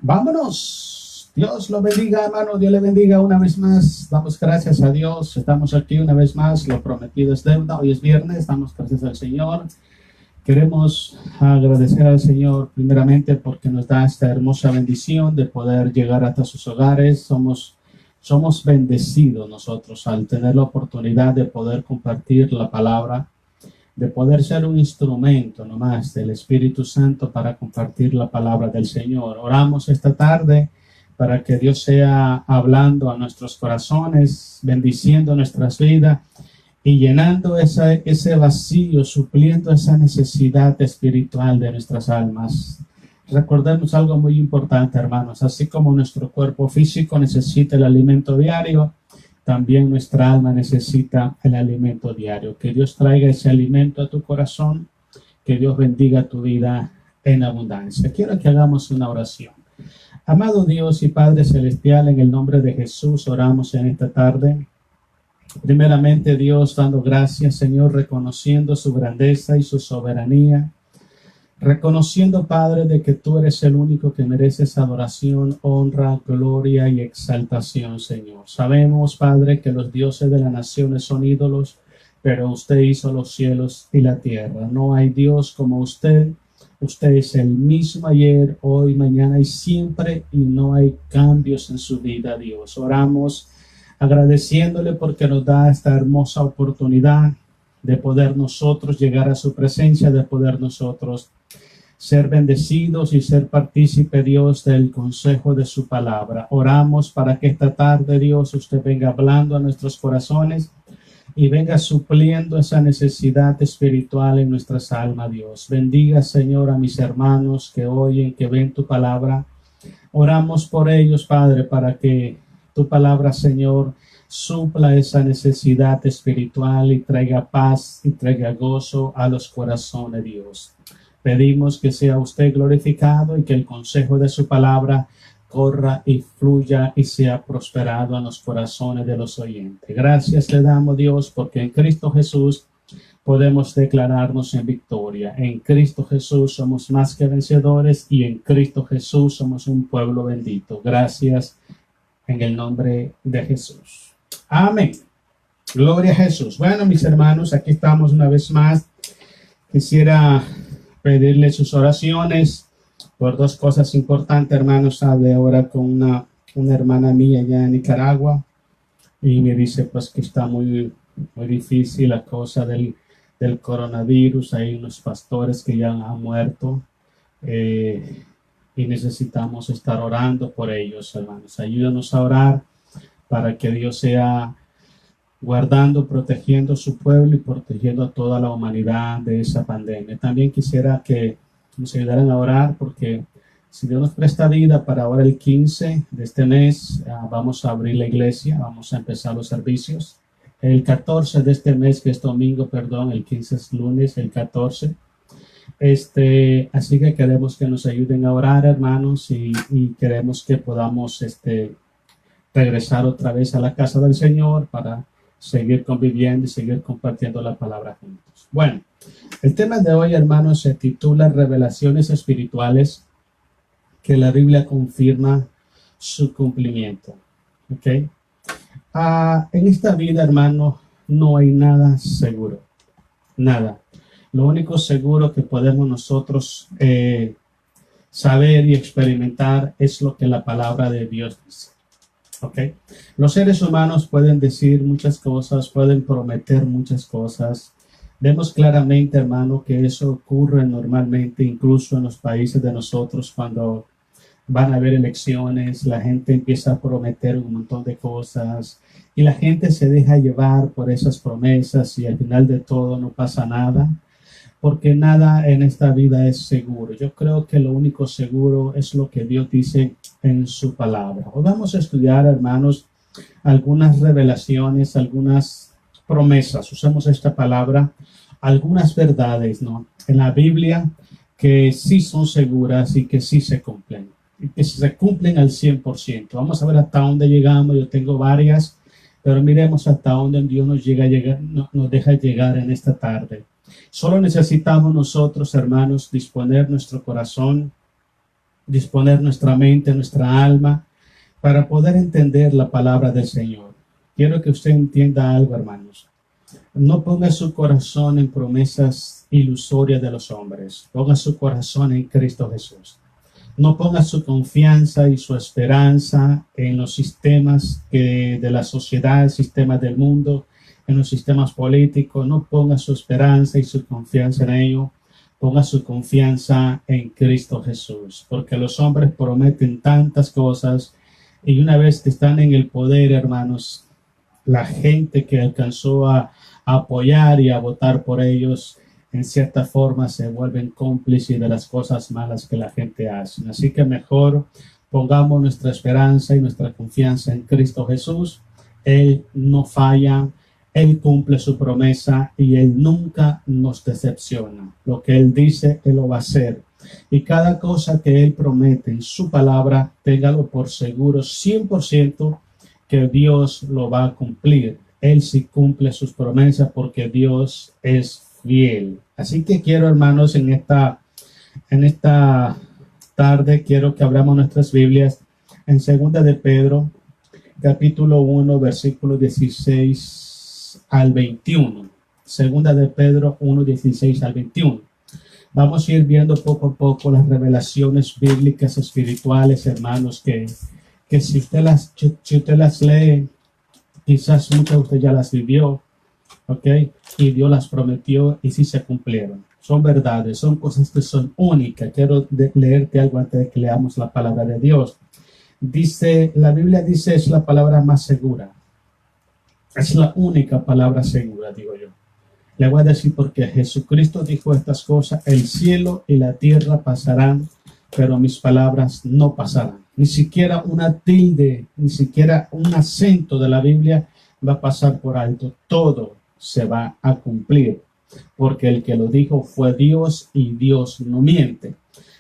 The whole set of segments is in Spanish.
Vámonos. Dios lo bendiga, hermano. Dios le bendiga una vez más. Damos gracias a Dios. Estamos aquí una vez más. Lo prometido es deuda. Hoy es viernes. Damos gracias al Señor. Queremos agradecer al Señor primeramente porque nos da esta hermosa bendición de poder llegar hasta sus hogares. Somos bendecidos nosotros al tener la oportunidad de poder compartir la palabra, de poder ser un instrumento nomás del Espíritu Santo para compartir la palabra del Señor. Oramos esta tarde para que Dios sea hablando a nuestros corazones, bendiciendo nuestras vidas y llenando ese vacío, supliendo esa necesidad espiritual de nuestras almas. Recordemos algo muy importante, hermanos. Así como nuestro cuerpo físico necesita el alimento diario, también nuestra alma necesita el alimento diario. Que Dios traiga ese alimento a tu corazón, que Dios bendiga tu vida en abundancia. Quiero que hagamos una oración. Amado Dios y Padre Celestial, en el nombre de Jesús oramos en esta tarde. Primeramente, Dios, dando gracias, Señor, reconociendo su grandeza y su soberanía. Reconociendo, Padre, de que tú eres el único que mereces adoración, honra, gloria y exaltación, Señor. Sabemos, Padre, que los dioses de las naciones son ídolos, pero usted hizo los cielos y la tierra. No hay Dios como usted. Usted es el mismo ayer, hoy, mañana y siempre, y no hay cambios en su vida, Dios. Oramos agradeciéndole porque nos da esta hermosa oportunidad de poder nosotros llegar a su presencia, de poder nosotros ser bendecidos y ser partícipe, Dios, del consejo de su palabra. Oramos para que esta tarde, Dios, usted venga hablando a nuestros corazones y venga supliendo esa necesidad espiritual en nuestras almas, Dios. Bendiga, Señor, a mis hermanos que oyen, que ven tu palabra. Oramos por ellos, Padre, para que tu palabra, Señor, supla esa necesidad espiritual y traiga paz y traiga gozo a los corazones, Dios. Pedimos que sea usted glorificado y que el consejo de su palabra corra y fluya y sea prosperado en los corazones de los oyentes. Gracias le damos, Dios, porque en Cristo Jesús podemos declararnos en victoria. En Cristo Jesús somos más que vencedores y en Cristo Jesús somos un pueblo bendito. Gracias en el nombre de Jesús. Amén. Gloria a Jesús. Bueno, mis hermanos, aquí estamos una vez más. Quisiera pedirle sus oraciones por dos cosas importantes, hermanos. Hablé ahora con una hermana mía allá en Nicaragua y me dice pues que está muy difícil la cosa del coronavirus. Hay unos pastores que ya han muerto y necesitamos estar orando por ellos, hermanos. Ayúdanos a orar para que Dios sea guardando, protegiendo a su pueblo y protegiendo a toda la humanidad de esa pandemia. También quisiera que nos ayudaran a orar porque si Dios nos presta vida para ahora el 15 de este mes, vamos a abrir la iglesia, vamos a empezar los servicios. El 14 de este mes, que es domingo, perdón, el 15 es lunes, el 14. Así que queremos que nos ayuden a orar, hermanos, y queremos que podamos regresar otra vez a la casa del Señor para seguir conviviendo y seguir compartiendo la palabra juntos. Bueno, el tema de hoy, hermanos, se titula Revelaciones espirituales que la Biblia confirma su cumplimiento. ¿Ok? En esta vida, hermano, no hay nada seguro. Nada. Lo único seguro que podemos nosotros saber y experimentar es lo que la palabra de Dios dice. Okay. Los seres humanos pueden decir muchas cosas, pueden prometer muchas cosas. Vemos claramente, hermano, que eso ocurre normalmente, incluso en los países de nosotros, cuando van a haber elecciones, la gente empieza a prometer un montón de cosas y la gente se deja llevar por esas promesas y al final de todo no pasa nada. Porque nada en esta vida es seguro. Yo creo que lo único seguro es lo que Dios dice en su palabra. Hoy vamos a estudiar, hermanos, algunas revelaciones, algunas promesas. Usamos esta palabra, algunas verdades, ¿no? En la Biblia que sí son seguras y que sí se cumplen. Y que se cumplen al 100%. Vamos a ver hasta dónde llegamos. Yo tengo varias, pero miremos hasta dónde Dios nos deja llegar en esta tarde. Solo necesitamos nosotros, hermanos, disponer nuestro corazón disponer nuestra mente, nuestra alma, para poder entender la palabra del Señor. Quiero que usted entienda algo, hermanos. No ponga su corazón en promesas ilusorias de los hombres. Ponga su corazón en Cristo Jesús. No ponga su confianza y su esperanza en los sistemas de la sociedad, sistemas del mundo, en los sistemas políticos. No ponga su esperanza y su confianza en ello. Ponga su confianza en Cristo Jesús. Porque los hombres prometen tantas cosas y una vez que están en el poder, hermanos, la gente que alcanzó a apoyar y a votar por ellos, en cierta forma se vuelven cómplices de las cosas malas que la gente hace. Así que mejor pongamos nuestra esperanza y nuestra confianza en Cristo Jesús. Él no falla, Él cumple su promesa y Él nunca nos decepciona. Lo que Él dice, Él lo va a hacer. Y cada cosa que Él promete en su palabra, téngalo por seguro 100% que Dios lo va a cumplir. Él sí cumple sus promesas porque Dios es fiel. Así que quiero, hermanos, en esta tarde, quiero que abramos nuestras Biblias en 2 de Pedro, capítulo 1, versículos 16 al 21. 2 de Pedro 1, 16 al 21. Vamos a ir viendo poco a poco las revelaciones bíblicas espirituales, hermanos, que si usted las lee, quizás muchas de usted ya las vivió, ¿ok? Y Dios las prometió y sí se cumplieron. Son verdades, son cosas que son únicas. Quiero leerte algo antes de que leamos la palabra de Dios. Dice, la Biblia dice, es la palabra más segura. Es la única palabra segura, digo yo. Le voy a decir porque Jesucristo dijo estas cosas: el cielo y la tierra pasarán, pero mis palabras no pasarán. Ni siquiera una tilde, ni siquiera un acento de la Biblia va a pasar por alto. Todo se va a cumplir, porque el que lo dijo fue Dios y Dios no miente.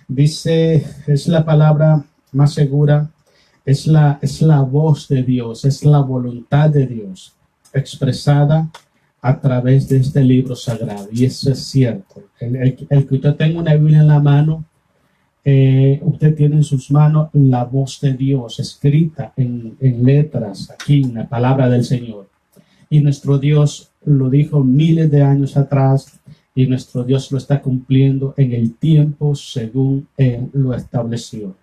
Dice, es la palabra más segura, es la voz de Dios, es la voluntad de Dios expresada a través de este libro sagrado. Y eso es cierto. El que usted tenga una Biblia en la mano, usted tiene en sus manos la voz de Dios escrita en letras aquí en la palabra del Señor. Y nuestro Dios lo dijo miles de años atrás y nuestro Dios lo está cumpliendo en el tiempo según Él lo estableció.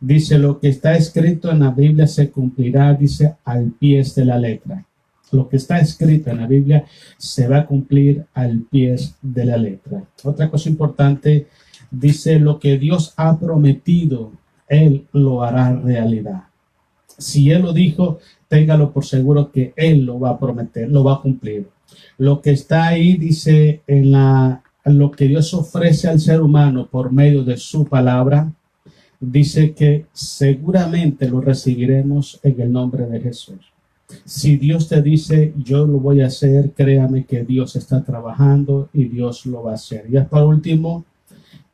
Dice, lo que está escrito en la Biblia se cumplirá, dice, al pie de la letra. Lo que está escrito en la Biblia se va a cumplir al pie de la letra. Otra cosa importante, dice, lo que Dios ha prometido, Él lo hará realidad. Si Él lo dijo, téngalo por seguro que Él lo va a prometer, lo va a cumplir. Lo que está ahí, dice, en lo que Dios ofrece al ser humano por medio de su palabra, dice que seguramente lo recibiremos en el nombre de Jesús. Si Dios te dice, yo lo voy a hacer, créame que Dios está trabajando y Dios lo va a hacer. Y por último,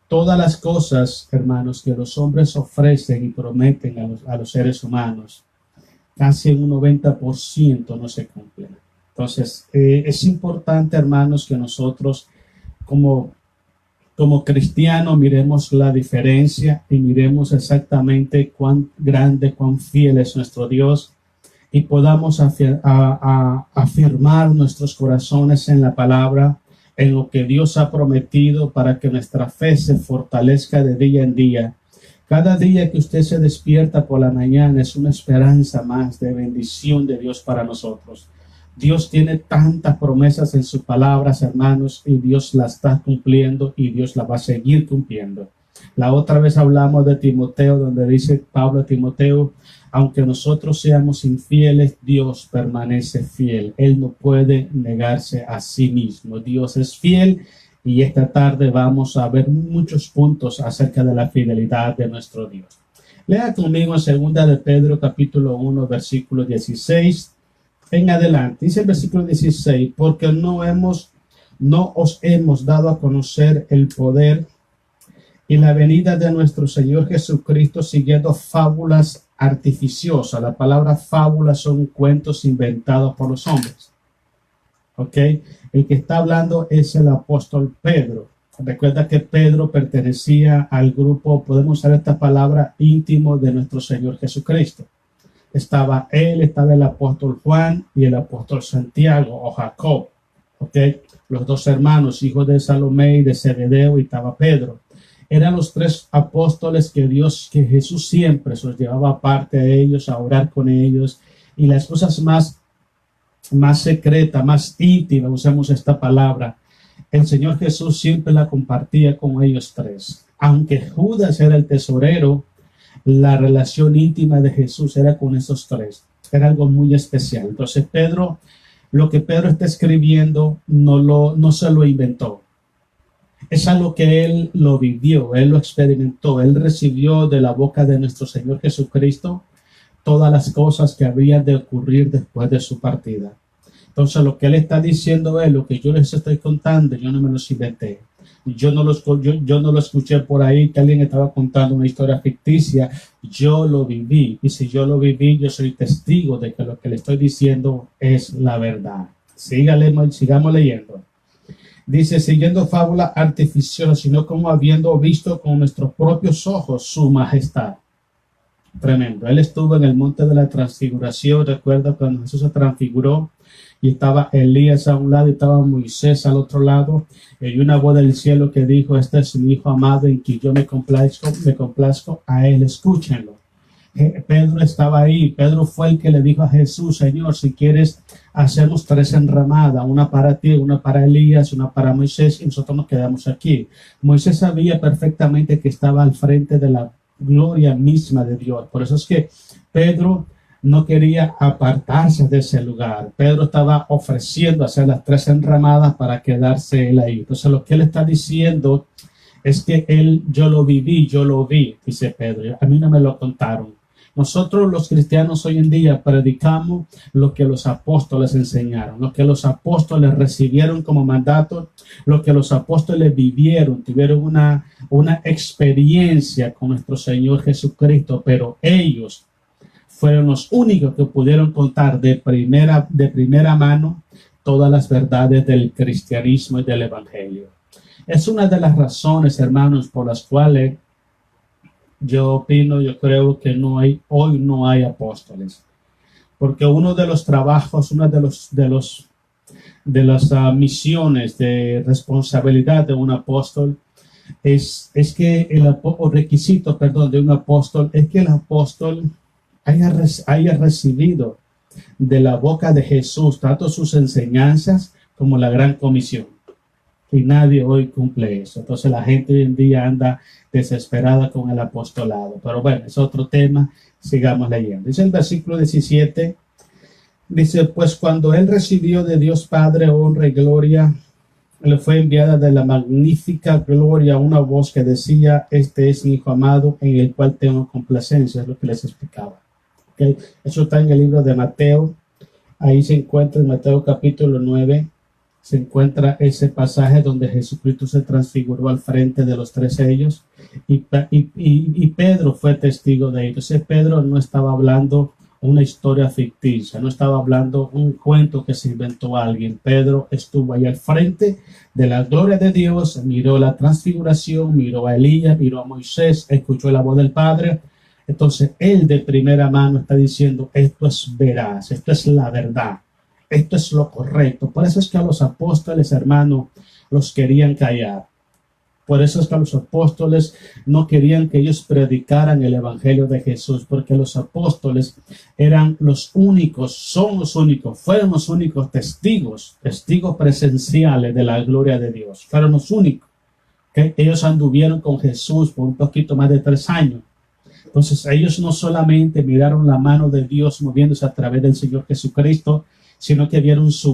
todas las cosas, hermanos, que los hombres ofrecen y prometen a los seres humanos, casi un 90% no se cumplen. Entonces, es importante, hermanos, que nosotros como cristianos miremos la diferencia y miremos exactamente cuán grande, cuán fiel es nuestro Dios y podamos afirmar nuestros corazones en la palabra, en lo que Dios ha prometido, para que nuestra fe se fortalezca de día en día. Cada día que usted se despierta por la mañana es una esperanza más de bendición de Dios para nosotros. Dios tiene tantas promesas en sus palabras, hermanos, y Dios las está cumpliendo y Dios las va a seguir cumpliendo. La otra vez hablamos de Timoteo, donde dice Pablo a Timoteo, aunque nosotros seamos infieles, Dios permanece fiel. Él no puede negarse a sí mismo. Dios es fiel y esta tarde vamos a ver muchos puntos acerca de la fidelidad de nuestro Dios. Lea conmigo en 2 de Pedro, capítulo 1, versículo 16 en adelante. Dice el versículo 16, porque no os hemos dado a conocer el poder y la venida de nuestro Señor Jesucristo siguiendo fábulas artificiosas. La palabra fábulas son cuentos inventados por los hombres. ¿Ok? El que está hablando es el apóstol Pedro. Recuerda que Pedro pertenecía al grupo, podemos usar esta palabra, íntimo de nuestro Señor Jesucristo. Estaba él, estaba el apóstol Juan y el apóstol Santiago o Jacob, ¿ok? Los dos hermanos, hijos de Salomé y de Zebedeo, y estaba Pedro. Eran los tres apóstoles que Jesús siempre se los llevaba aparte a ellos, a orar con ellos, y las cosas más secretas, más íntimas, usamos esta palabra, el Señor Jesús siempre la compartía con ellos tres. Aunque Judas era el tesorero, la relación íntima de Jesús era con esos tres. Era algo muy especial. Entonces Pedro, lo que Pedro está escribiendo no se lo inventó. Es algo que él lo vivió, él lo experimentó, él recibió de la boca de nuestro Señor Jesucristo todas las cosas que habrían de ocurrir después de su partida. Entonces lo que él está diciendo es lo que yo les estoy contando, yo no me los inventé. Yo no lo escuché por ahí que alguien estaba contando una historia ficticia. Yo lo viví. Y si yo lo viví, yo soy testigo de que lo que le estoy diciendo es la verdad. Sigamos leyendo. Dice, siguiendo fábula artificiosa, sino como habiendo visto con nuestros propios ojos su majestad. Tremendo. Él estuvo en el monte de la transfiguración. Recuerda cuando Jesús se transfiguró y estaba Elías a un lado y estaba Moisés al otro lado, y una voz del cielo que dijo, este es mi hijo amado en quien yo me complazco, a él escúchenlo. Pedro estaba ahí. Pedro fue el que le dijo a Jesús, Señor, si quieres hacemos 3 enramadas, una para ti, una para Elías, una para Moisés, y nosotros nos quedamos aquí. Moisés sabía perfectamente que estaba al frente de la gloria misma de Dios. Por eso es que Pedro no quería apartarse de ese lugar. Pedro estaba ofreciendo hacer las 3 enramadas para quedarse él ahí. Entonces lo que él está diciendo es que yo lo viví, yo lo vi, dice Pedro. A mí no me lo contaron. Nosotros los cristianos hoy en día predicamos lo que los apóstoles enseñaron, lo que los apóstoles recibieron como mandato, lo que los apóstoles vivieron, tuvieron una experiencia con nuestro Señor Jesucristo, pero ellos fueron los únicos que pudieron contar de primera mano todas las verdades del cristianismo y del evangelio. Es una de las razones, hermanos, por las cuales yo creo que hoy no hay apóstoles. Porque uno de los trabajos, una de las misiones de responsabilidad de un apóstol es que el requisito de un apóstol es que el apóstol haya recibido de la boca de Jesús tanto sus enseñanzas como la gran comisión. Y nadie hoy cumple eso. Entonces la gente hoy en día anda desesperada con el apostolado. Pero bueno, es otro tema. Sigamos leyendo. Dice el versículo 17. Dice, pues cuando él recibió de Dios Padre honra y gloria, le fue enviada de la magnífica gloria una voz que decía, este es mi hijo amado en el cual tengo complacencia. Es lo que les explicaba. ¿Okay? Eso está en el libro de Mateo. Ahí se encuentra en Mateo capítulo 9. Se encuentra ese pasaje donde Jesucristo se transfiguró al frente de los 3 sellos y Pedro fue testigo de ello. Entonces Pedro no estaba hablando una historia ficticia, no estaba hablando un cuento que se inventó alguien. Pedro estuvo ahí al frente de la gloria de Dios, miró la transfiguración, miró a Elías, miró a Moisés, escuchó la voz del Padre. Entonces él de primera mano está diciendo, esto es veraz, esto es la verdad. Esto es lo correcto. Por eso es que a los apóstoles, hermanos, los querían callar. Por eso es que a los apóstoles no querían que ellos predicaran el evangelio de Jesús, porque los apóstoles eran los únicos, fueron los únicos testigos presenciales de la gloria de Dios. Fueron los únicos. ¿Okay? Ellos anduvieron con Jesús por un poquito más de 3 años. Entonces ellos no solamente miraron la mano de Dios moviéndose a través del Señor Jesucristo, sino que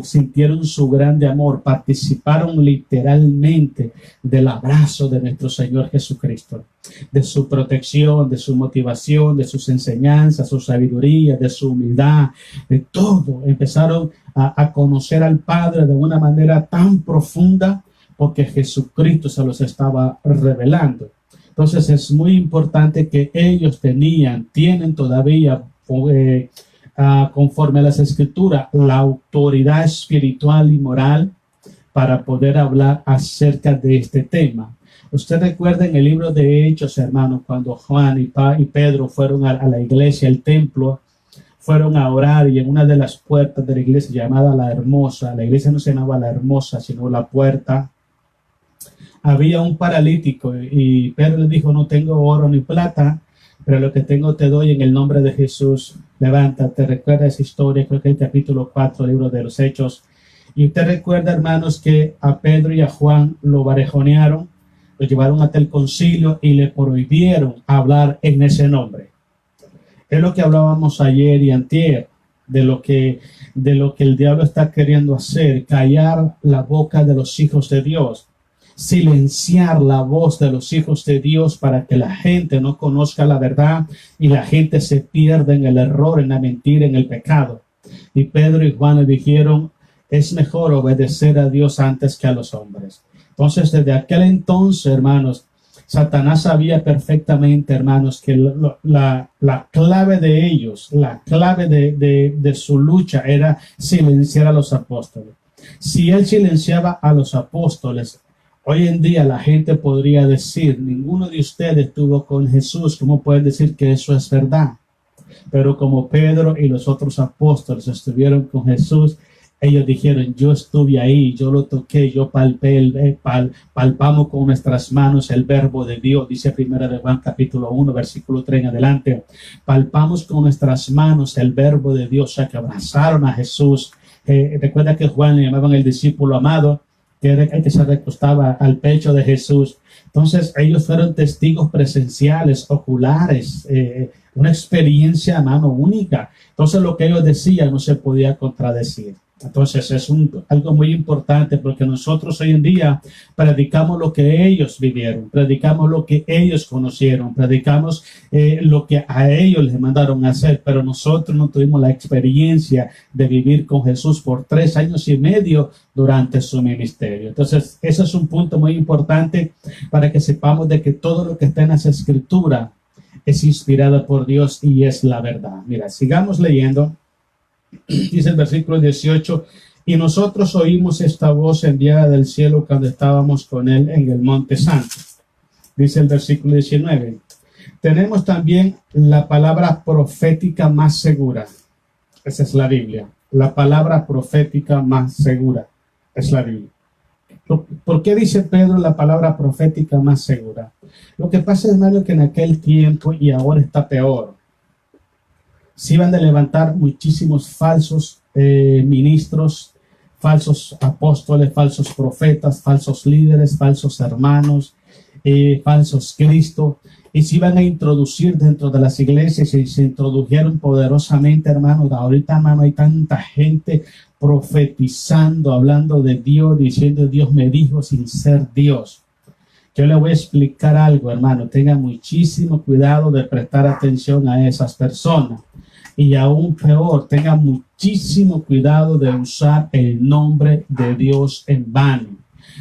sintieron su grande amor, participaron literalmente del abrazo de nuestro Señor Jesucristo, de su protección, de su motivación, de sus enseñanzas, su sabiduría, de su humildad, de todo. Empezaron a conocer al Padre de una manera tan profunda porque Jesucristo se los estaba revelando. Entonces es muy importante que ellos tienen todavía conforme a las Escrituras, la autoridad espiritual y moral para poder hablar acerca de este tema. Usted recuerda en el libro de Hechos, hermanos, cuando Juan y Pedro fueron a la iglesia, al templo, fueron a orar, y en una de las puertas de la iglesia llamada La Hermosa, la iglesia no se llamaba La Hermosa, sino La Puerta, había un paralítico, y Pedro le dijo: no tengo oro ni plata, pero lo que tengo te doy, en el nombre de Jesús, levántate. Recuerda esa historia, creo que el capítulo 4, libro de los Hechos. Y usted recuerda, hermanos, que a Pedro y a Juan lo barejonearon, lo llevaron hasta el concilio y le prohibieron hablar en ese nombre. Es lo que hablábamos ayer y antier, de lo que el diablo está queriendo hacer: callar la boca de los hijos de Dios, silenciar la voz de los hijos de Dios, para que la gente no conozca la verdad y la gente se pierda en el error, en la mentira, en el pecado. Y Pedro y Juan le dijeron: es mejor obedecer a Dios antes que a los hombres. Entonces, desde aquel entonces, hermanos, Satanás sabía perfectamente, hermanos, que la clave de ellos, la clave de su lucha era silenciar a los apóstoles. Si él silenciaba a los apóstoles, hoy en día la gente podría decir: ninguno de ustedes estuvo con Jesús. ¿Cómo pueden decir que eso es verdad? Pero como Pedro y los otros apóstoles estuvieron con Jesús, ellos dijeron: yo estuve ahí, yo lo toqué, yo palpé, palpamos con nuestras manos el verbo de Dios. Dice 1 de Juan capítulo 1, versículo 3 en adelante. Palpamos con nuestras manos el verbo de Dios, o sea que abrazaron a Jesús. Recuerda que Juan le llamaban el discípulo amado, que era el que se recostaba al pecho de Jesús. Entonces ellos fueron testigos presenciales, oculares, una experiencia, hermano, única. Entonces lo que ellos decían no se podía contradecir. Entonces es algo muy importante, porque nosotros hoy en día predicamos lo que ellos vivieron, predicamos lo que ellos conocieron, predicamos lo que a ellos les mandaron a hacer, pero nosotros no tuvimos la experiencia de vivir con Jesús por 3 años y medio durante su ministerio. Entonces ese es un punto muy importante para que sepamos de que todo lo que está en las escrituras es inspirada por Dios y es la verdad. Mira, sigamos leyendo. Dice el versículo 18: y nosotros oímos esta voz enviada del cielo cuando estábamos con él en el monte santo. Dice el versículo 19: tenemos también la palabra profética más segura. Esa es la Biblia. La palabra profética más segura es la Biblia. ¿Por qué dice Pedro la palabra profética más segura? Lo que pasa, hermano, que en aquel tiempo, y ahora está peor, se iban a levantar muchísimos falsos ministros, falsos apóstoles, falsos profetas, falsos líderes, falsos hermanos, falsos Cristo, y se iban a introducir dentro de las iglesias, y se introdujeron poderosamente, hermanos. Ahorita, hermano, hay tanta gente profetizando, hablando de Dios, diciendo: Dios me dijo, sin ser Dios. Yo le voy a explicar algo, hermano. Tenga muchísimo cuidado de prestar atención a esas personas. Y aún peor, tenga muchísimo cuidado de usar el nombre de Dios en vano.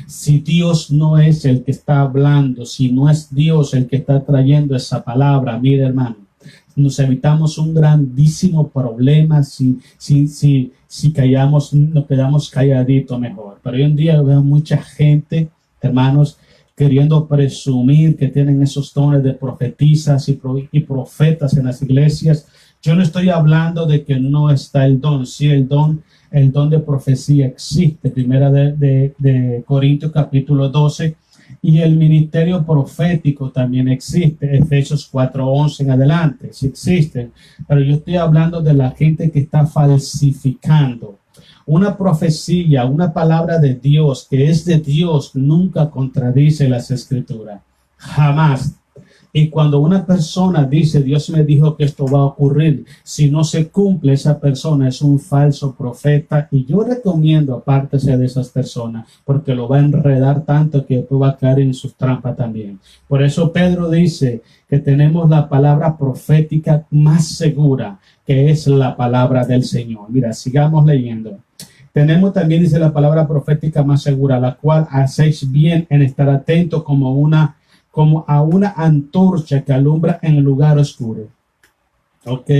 Si Dios no es el que está hablando, si no es Dios el que está trayendo esa palabra, mire, hermano, nos evitamos un grandísimo problema si callamos, nos quedamos calladitos mejor. Pero hoy en día veo mucha gente, hermanos, queriendo presumir que tienen esos dones de profetizas y profetas en las iglesias. Yo no estoy hablando de que no está el don. Sí, el don de profecía existe. Primera de Corintios capítulo 12. Y el ministerio profético también existe. Efesios 4:11 en adelante. Sí existen. Pero yo estoy hablando de la gente que está falsificando. Una profecía, una palabra de Dios que es de Dios, nunca contradice las escrituras. Jamás. Y cuando una persona dice: Dios me dijo que esto va a ocurrir, si no se cumple, esa persona es un falso profeta. Y yo recomiendo apártese de esas personas, porque lo va a enredar tanto que después va a caer en sus trampas también. Por eso Pedro dice que tenemos la palabra profética más segura, que es la palabra del Señor. Mira, sigamos leyendo. Tenemos también, dice, la palabra profética más segura, la cual hacéis bien en estar atentos como a una antorcha que alumbra en el lugar oscuro. Ok.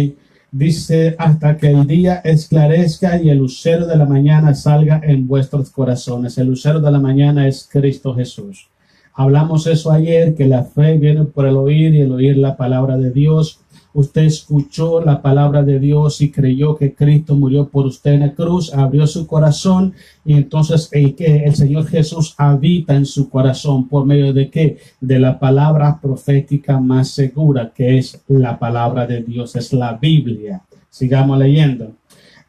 Dice, hasta que el día esclarezca y el lucero de la mañana salga en vuestros corazones. El lucero de la mañana es Cristo Jesús. Hablamos eso ayer, que la fe viene por el oír y el oír la palabra de Dios. Usted escuchó la palabra de Dios y creyó que Cristo murió por usted en la cruz, abrió su corazón y entonces el Señor Jesús habita en su corazón. ¿Por medio de qué? De la palabra profética más segura, que es la palabra de Dios, es la Biblia. Sigamos leyendo.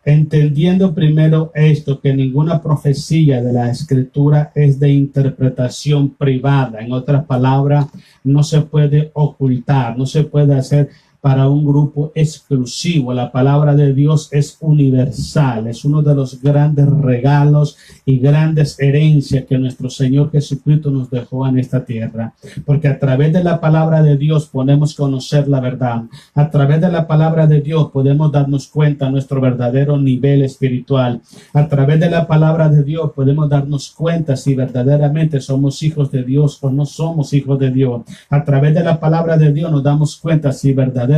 Entendiendo primero esto, que ninguna profecía de la Escritura es de interpretación privada. En otras palabras, no se puede ocultar, no se puede hacer para un grupo exclusivo. La palabra de Dios es universal, es uno de los grandes regalos y grandes herencias que nuestro Señor Jesucristo nos dejó en esta tierra, porque a través de la palabra de Dios podemos conocer la verdad. A través de la palabra de Dios podemos darnos cuenta de nuestro verdadero nivel espiritual. A través de la palabra de Dios podemos darnos cuenta si verdaderamente somos hijos de Dios o no somos hijos de Dios. A través de la palabra de Dios nos damos cuenta si verdaderamente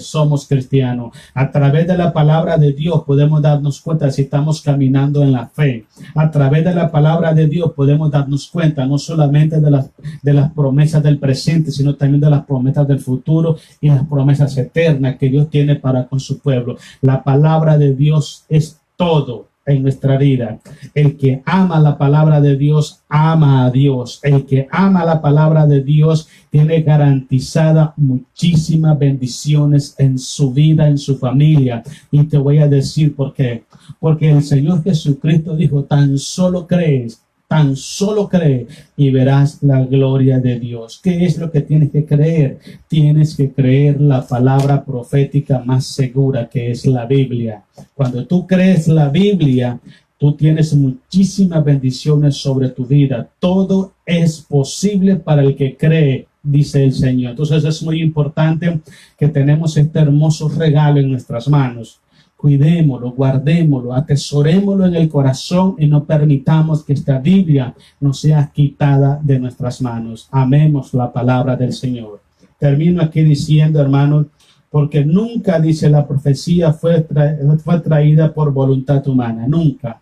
somos cristianos. A través de la palabra de Dios podemos darnos cuenta si estamos caminando en la fe. A través de la palabra de Dios podemos darnos cuenta no solamente de las promesas del presente, sino también de las promesas del futuro y las promesas eternas que Dios tiene para con su pueblo. La palabra de Dios es todo en nuestra vida. El que ama la palabra de Dios, ama a Dios. El que ama la palabra de Dios tiene garantizada muchísimas bendiciones en su vida, en su familia. Y te voy a decir por qué. Porque el Señor Jesucristo dijo, tan solo cree y verás la gloria de Dios. ¿Qué es lo que tienes que creer? Tienes que creer la palabra profética más segura, que es la Biblia. Cuando tú crees la Biblia, tú tienes muchísimas bendiciones sobre tu vida. Todo es posible para el que cree, dice el Señor. Entonces es muy importante que tenemos este hermoso regalo en nuestras manos. Cuidémoslo, guardémoslo, atesorémoslo en el corazón y no permitamos que esta Biblia nos sea quitada de nuestras manos. Amemos la palabra del Señor. Termino aquí diciendo, hermanos, porque nunca, dice la profecía, fue traída por voluntad humana, nunca.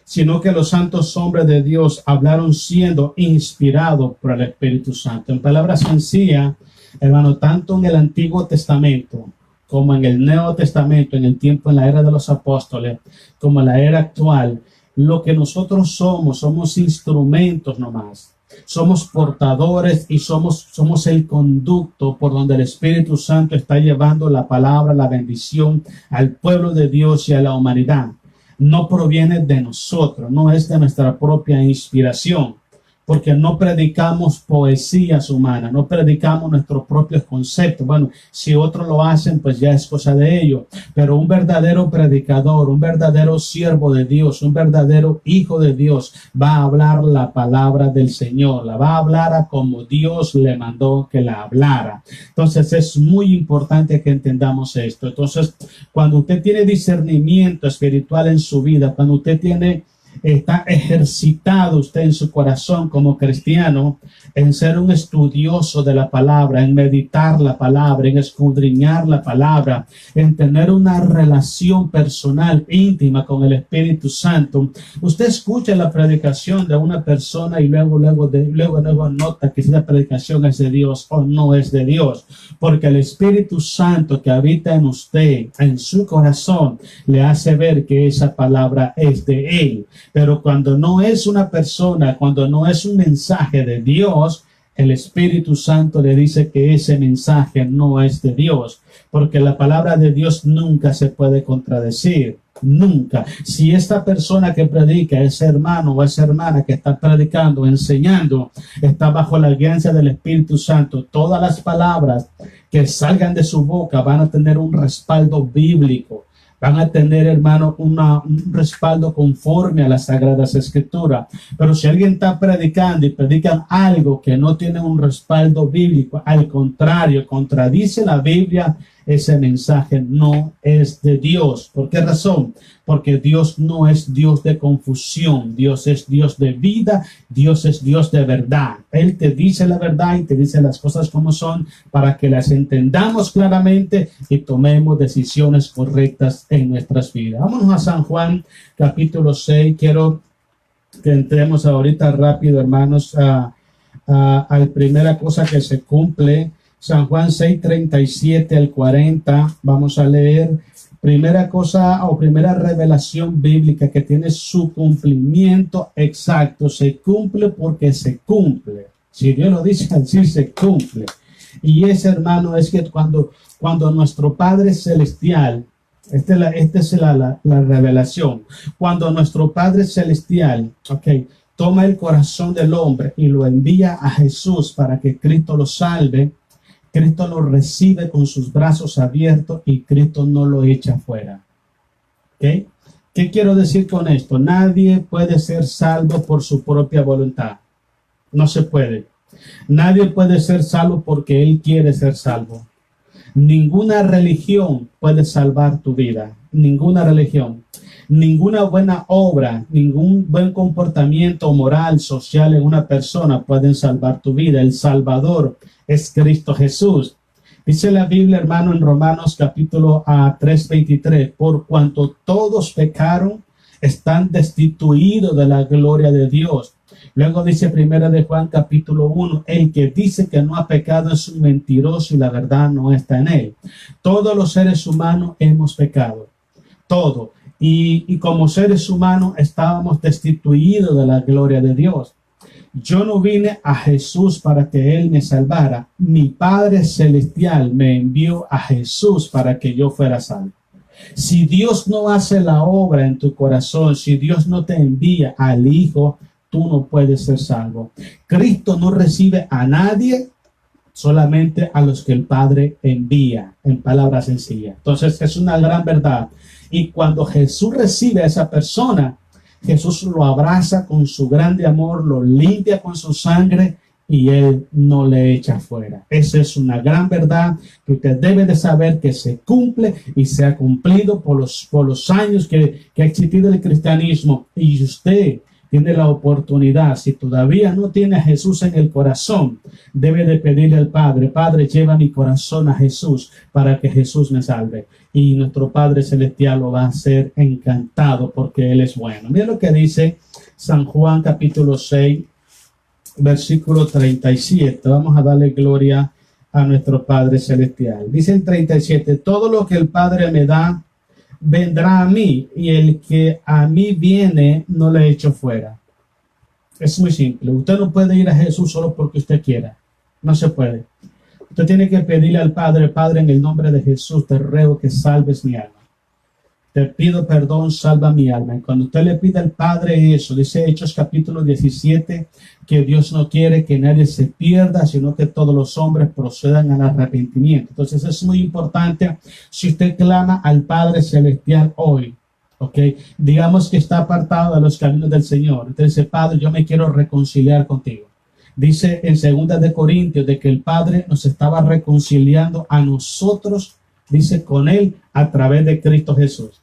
Sino que los santos hombres de Dios hablaron siendo inspirados por el Espíritu Santo. En palabras sencillas, hermano, tanto en el Antiguo Testamento como en el Nuevo Testamento, en el tiempo, en la era de los apóstoles, como en la era actual, lo que nosotros somos instrumentos nomás. Somos portadores y somos el conducto por donde el Espíritu Santo está llevando la palabra, la bendición al pueblo de Dios y a la humanidad. No proviene de nosotros, no es de nuestra propia inspiración. Porque no predicamos poesías humanas, no predicamos nuestros propios conceptos. Bueno, si otros lo hacen, pues ya es cosa de ellos. Pero un verdadero predicador, un verdadero siervo de Dios, un verdadero hijo de Dios, va a hablar la palabra del Señor, la va a hablar a como Dios le mandó que la hablara. Entonces es muy importante que entendamos esto. Entonces, cuando usted tiene discernimiento espiritual en su vida, cuando usted está ejercitado usted en su corazón como cristiano en ser un estudioso de la palabra, en meditar la palabra, en escudriñar la palabra, en tener una relación personal íntima con el Espíritu Santo. Usted escucha la predicación de una persona y luego nota que si la predicación es de Dios o no es de Dios, porque el Espíritu Santo que habita en usted, en su corazón, le hace ver que esa palabra es de Él. Pero cuando no es una persona, cuando no es un mensaje de Dios, el Espíritu Santo le dice que ese mensaje no es de Dios, porque la palabra de Dios nunca se puede contradecir, nunca. Si esta persona que predica, ese hermano o esa hermana que está predicando, enseñando, está bajo la guianza del Espíritu Santo, todas las palabras que salgan de su boca van a tener un respaldo bíblico. Van a tener, hermano, un respaldo conforme a las Sagradas Escrituras. Pero si alguien está predicando y predican algo que no tiene un respaldo bíblico, al contrario, contradice la Biblia, ese mensaje no es de Dios. ¿Por qué razón? Porque Dios no es Dios de confusión. Dios es Dios de vida. Dios es Dios de verdad. Él te dice la verdad y te dice las cosas como son para que las entendamos claramente y tomemos decisiones correctas en nuestras vidas. Vámonos a San Juan, capítulo 6. Quiero que entremos ahorita rápido, hermanos, a la primera cosa que se cumple. San Juan 6, 37 al 40. Vamos a leer primera cosa o primera revelación bíblica que tiene su cumplimiento exacto. Se cumple porque se cumple. Si Dios lo dice así, se cumple. Y ese, hermano, es que cuando nuestro Padre Celestial, esta es la revelación, cuando nuestro Padre Celestial, toma el corazón del hombre y lo envía a Jesús para que Cristo lo salve, Cristo lo recibe con sus brazos abiertos y Cristo no lo echa fuera. ¿Okay? ¿Qué quiero decir con esto? Nadie puede ser salvo por su propia voluntad. No se puede. Nadie puede ser salvo porque él quiere ser salvo. Ninguna religión puede salvar tu vida. Ninguna religión. Ninguna buena obra, ningún buen comportamiento moral, social en una persona pueden salvar tu vida. El Salvador es Cristo Jesús. Dice la Biblia, hermano, en Romanos capítulo 3:23, por cuanto todos pecaron, están destituidos de la gloria de Dios. Luego dice primera de Juan capítulo 1, el que dice que no ha pecado es un mentiroso y la verdad no está en él. Todos los seres humanos hemos pecado, todo. Y como seres humanos estábamos destituidos de la gloria de Dios. Yo no vine a Jesús para que Él me salvara. Mi Padre Celestial me envió a Jesús para que yo fuera salvo. Si Dios no hace la obra en tu corazón, si Dios no te envía al Hijo, tú no puedes ser salvo. Cristo no recibe a nadie, solamente a los que el Padre envía, en palabras sencillas. Entonces es una gran verdad. Y cuando Jesús recibe a esa persona, Jesús lo abraza con su grande amor, lo limpia con su sangre y Él no le echa fuera. Esa es una gran verdad que usted debe de saber que se cumple y se ha cumplido por los años que ha existido el cristianismo. Y usted tiene la oportunidad, si todavía no tiene a Jesús en el corazón, debe de pedirle al Padre, Padre, lleva mi corazón a Jesús para que Jesús me salve. Y nuestro Padre Celestial lo va a hacer encantado porque Él es bueno. Mira lo que dice San Juan capítulo 6, versículo 37. Vamos a darle gloria a nuestro Padre Celestial. Dice el 37, todo lo que el Padre me da, vendrá a mí, y el que a mí viene no le echo fuera. Es muy simple. Usted no puede ir a Jesús solo porque usted quiera. No se puede. Usted tiene que pedirle al Padre, Padre, en el nombre de Jesús, te ruego que salves mi alma. Te pido perdón, salva mi alma. Y cuando usted le pide al Padre eso, dice Hechos capítulo 17, que Dios no quiere que nadie se pierda, sino que todos los hombres procedan al arrepentimiento. Entonces es muy importante, si usted clama al Padre Celestial hoy, digamos que está apartado de los caminos del Señor. Entonces dice, Padre, yo me quiero reconciliar contigo. Dice en 2 de Corintios de que el Padre nos estaba reconciliando a nosotros, dice, con Él a través de Cristo Jesús.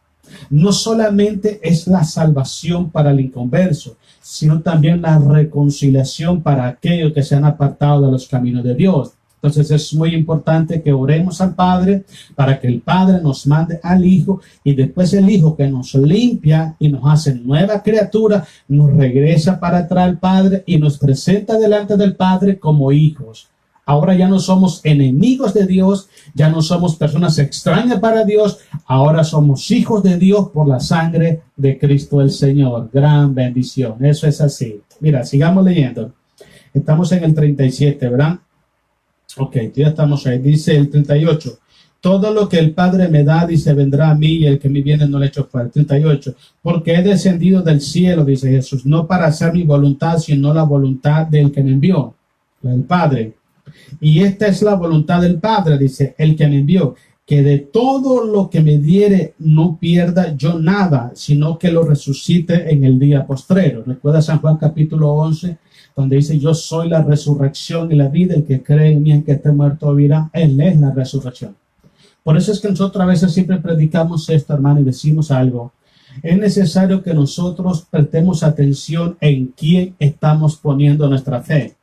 No solamente es la salvación para el inconverso, sino también la reconciliación para aquellos que se han apartado de los caminos de Dios. Entonces es muy importante que oremos al Padre para que el Padre nos mande al Hijo y después el Hijo que nos limpia y nos hace nueva criatura, nos regresa para atrás al Padre y nos presenta delante del Padre como hijos. Ahora ya no somos enemigos de Dios, ya no somos personas extrañas para Dios, ahora somos hijos de Dios por la sangre de Cristo el Señor. Gran bendición, eso es así. Mira, sigamos leyendo. Estamos en el 37, ¿verdad? Ya estamos ahí. Dice el 38. Todo lo que el Padre me da, dice, vendrá a mí, y el que me viene no le echo fuera. 38. Porque he descendido del cielo, dice Jesús, no para hacer mi voluntad, sino la voluntad del que me envió, el Padre. Y esta es la voluntad del Padre, dice, el que me envió, que de todo lo que me diere no pierda yo nada, sino que lo resucite en el día postrero. Recuerda San Juan capítulo 11, donde dice, yo soy la resurrección y la vida, el que cree en mí, en que esté muerto vivirá. Él es la resurrección. Por eso es que nosotros a veces siempre predicamos esto, hermano, y decimos algo. Es necesario que nosotros prestemos atención en quién estamos poniendo nuestra fe,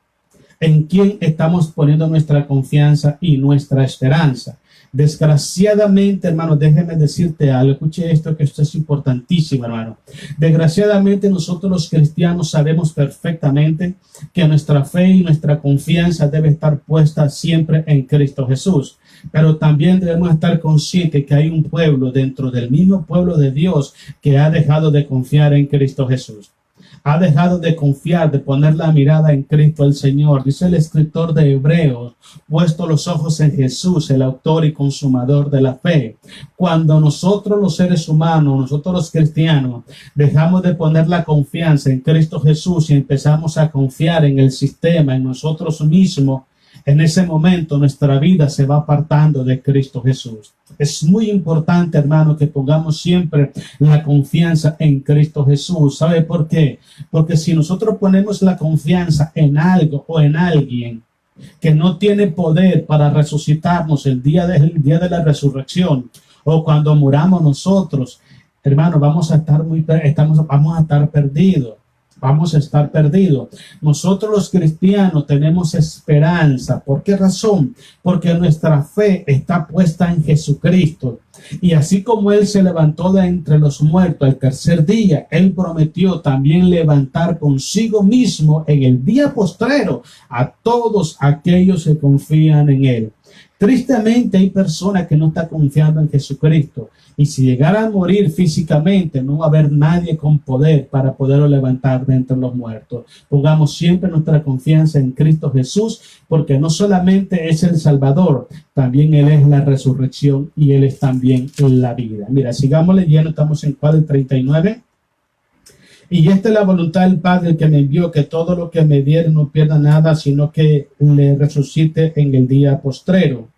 en quién estamos poniendo nuestra confianza y nuestra esperanza. Desgraciadamente, hermano, déjeme decirte algo. Escuche esto, que esto es importantísimo, hermano. Desgraciadamente, nosotros los cristianos sabemos perfectamente que nuestra fe y nuestra confianza debe estar puesta siempre en Cristo Jesús. Pero también debemos estar conscientes que hay un pueblo dentro del mismo pueblo de Dios que ha dejado de confiar en Cristo Jesús. Ha dejado de confiar, de poner la mirada en Cristo el Señor. Dice el escritor de Hebreos, puesto los ojos en Jesús, el autor y consumador de la fe. Cuando nosotros los seres humanos, nosotros los cristianos, dejamos de poner la confianza en Cristo Jesús y empezamos a confiar en el sistema, en nosotros mismos, en ese momento nuestra vida se va apartando de Cristo Jesús. Es muy importante, hermano, que pongamos siempre la confianza en Cristo Jesús. ¿Sabe por qué? Porque si nosotros ponemos la confianza en algo o en alguien que no tiene poder para resucitarnos el día de la resurrección, o cuando muramos nosotros, hermano, vamos a estar perdidos. Vamos a estar perdidos. Nosotros los cristianos tenemos esperanza. ¿Por qué razón? Porque nuestra fe está puesta en Jesucristo. Y así como Él se levantó de entre los muertos al tercer día, Él prometió también levantar consigo mismo en el día postrero a todos aquellos que confían en Él. Tristemente hay personas que no están confiando en Jesucristo, y si llegara a morir físicamente no va a haber nadie con poder para poderlo levantar de entre los muertos. Pongamos siempre nuestra confianza en Cristo Jesús, porque no solamente es el Salvador, también Él es la resurrección y Él es también la vida. Mira, sigamos leyendo, estamos en Juan 39. Y esta es la voluntad del Padre que me envió, que todo lo que me diere no pierda nada, sino que le resucite en el día postrero.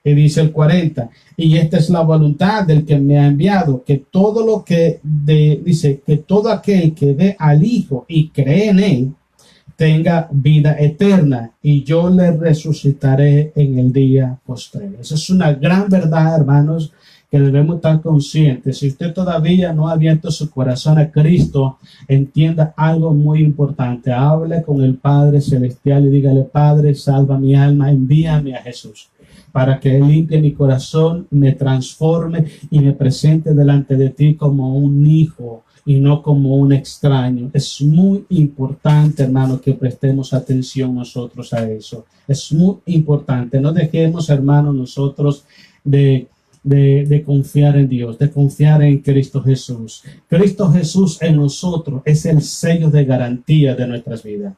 Y dice el 40, y esta es la voluntad del que me ha enviado, que todo lo que dice, que todo aquel que ve al Hijo y cree en Él, tenga vida eterna, y yo le resucitaré en el día postrero. Esa es una gran verdad, hermanos, que debemos estar conscientes. Si usted todavía no ha abierto su corazón a Cristo, entienda algo muy importante. Hable con el Padre Celestial y dígale: Padre, salva mi alma, envíame a Jesús, para que Él limpie mi corazón, me transforme y me presente delante de ti como un hijo y no como un extraño. Es muy importante, hermano, que prestemos atención nosotros a eso. Es muy importante. No dejemos, hermano, nosotros de confiar en Dios, de confiar en Cristo Jesús. Cristo Jesús en nosotros es el sello de garantía de nuestras vidas.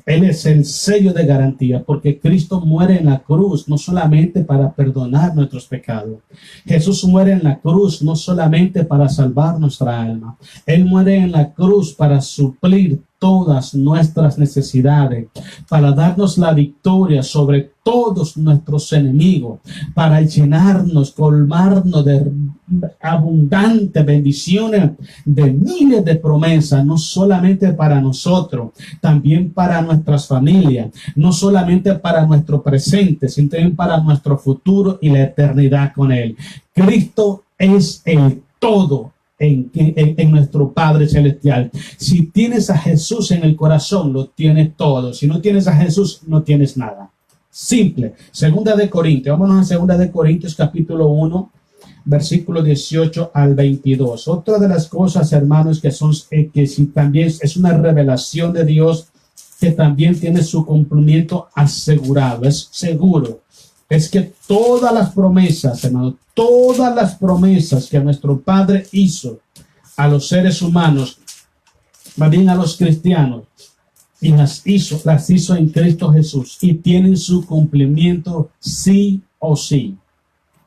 Él es el sello de garantía, porque Cristo muere en la cruz no solamente para perdonar nuestros pecados. Jesús muere en la cruz no solamente para salvar nuestra alma. Él muere en la cruz para suplir todas nuestras necesidades, para darnos la victoria sobre todos nuestros enemigos, para llenarnos, colmarnos de abundantes bendiciones, de miles de promesas, no solamente para nosotros, también para nuestras familias, no solamente para nuestro presente, sino también para nuestro futuro y la eternidad con Él. Cristo es el todo en nuestro Padre Celestial. Si tienes a Jesús en el corazón, lo tienes todo. Si no tienes a Jesús, no tienes nada. Simple. Segunda de Corintios. Vámonos a Segunda de Corintios, capítulo 1, versículo 18 al 22. Otra de las cosas, hermanos, que si también es una revelación de Dios, que también tiene su cumplimiento asegurado, es seguro. Es que todas las promesas, hermano, todas las promesas que nuestro Padre hizo a los seres humanos, más bien a los cristianos, y las hizo en Cristo Jesús, y tienen su cumplimiento sí o sí.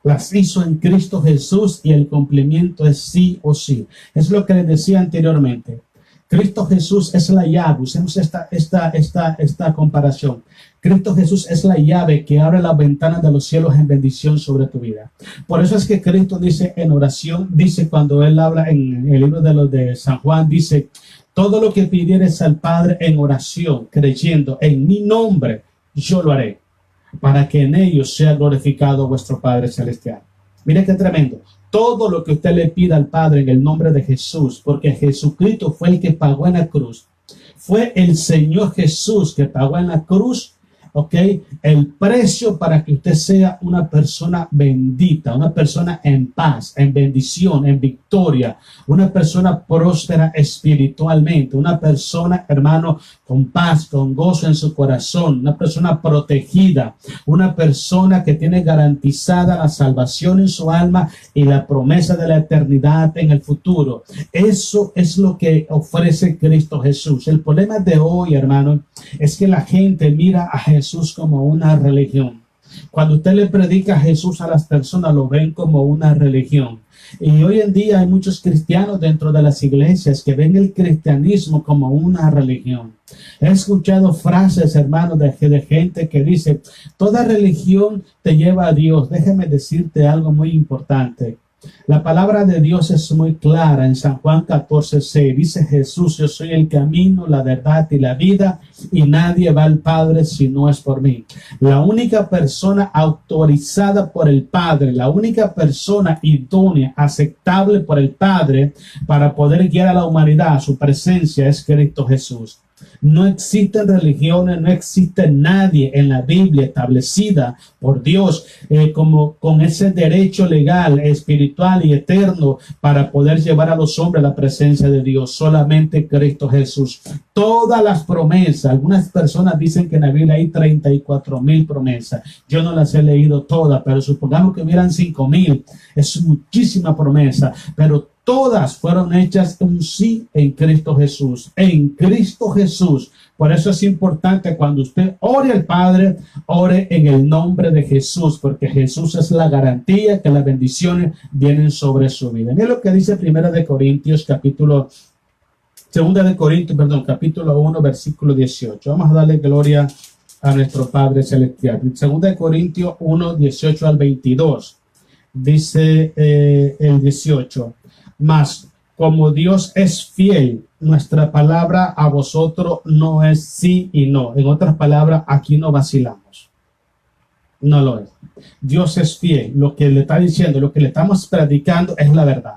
Las hizo en Cristo Jesús y el cumplimiento es sí o sí. Es lo que les decía anteriormente. Cristo Jesús es la llave. Usemos esta comparación. Cristo Jesús es la llave que abre las ventanas de los cielos en bendición sobre tu vida. Por eso es que Cristo dice en oración, dice cuando Él habla en el libro de San Juan, dice: todo lo que pidieres al Padre en oración, creyendo en mi nombre, yo lo haré, para que en ellos sea glorificado vuestro Padre Celestial. Mire qué tremendo. Todo lo que usted le pida al Padre en el nombre de Jesús, porque Jesucristo fue el que pagó en la cruz. Fue el Señor Jesús que pagó en la cruz, ¿ok? El precio para que usted sea una persona bendita, una persona en paz, en bendición, en victoria, una persona próspera espiritualmente, una persona, hermano, con paz, con gozo en su corazón, una persona protegida, una persona que tiene garantizada la salvación en su alma y la promesa de la eternidad en el futuro. Eso es lo que ofrece Cristo Jesús. El problema de hoy, hermano, es que la gente mira a Jesús como una religión. Cuando usted le predica a Jesús a las personas, lo ven como una religión. Y hoy en día hay muchos cristianos dentro de las iglesias que ven el cristianismo como una religión. He escuchado frases, hermanos, de gente que dice, toda religión te lleva a Dios. Déjame decirte algo muy importante. La palabra de Dios es muy clara en San Juan 14:6. Dice Jesús, yo soy el camino, la verdad y la vida, y nadie va al Padre si no es por mí. La única persona autorizada por el Padre, la única persona idónea, aceptable por el Padre para poder guiar a la humanidad a su presencia es Cristo Jesús. No existen religiones, no existe nadie en la Biblia establecida por Dios como con ese derecho legal, espiritual y eterno para poder llevar a los hombres a la presencia de Dios. Solamente Cristo Jesús. Todas las promesas, algunas personas dicen que en la Biblia hay 34,000 promesas. Yo no las he leído todas, pero supongamos que hubieran 5,000. Es muchísima promesa, pero todas fueron hechas un sí en Cristo Jesús. En Cristo Jesús. Por eso es importante cuando usted ore al Padre, ore en el nombre de Jesús, porque Jesús es la garantía que las bendiciones vienen sobre su vida. Mira lo que dice 2 Corintios capítulo 1, versículo 18. Vamos a darle gloria a nuestro Padre Celestial. 2 Corintios 1, 18 al 22. Dice el 18. Mas como Dios es fiel, nuestra palabra a vosotros no es sí y no. En otras palabras, aquí no vacilamos. No lo es. Dios es fiel. Lo que le está diciendo, lo que le estamos predicando es la verdad.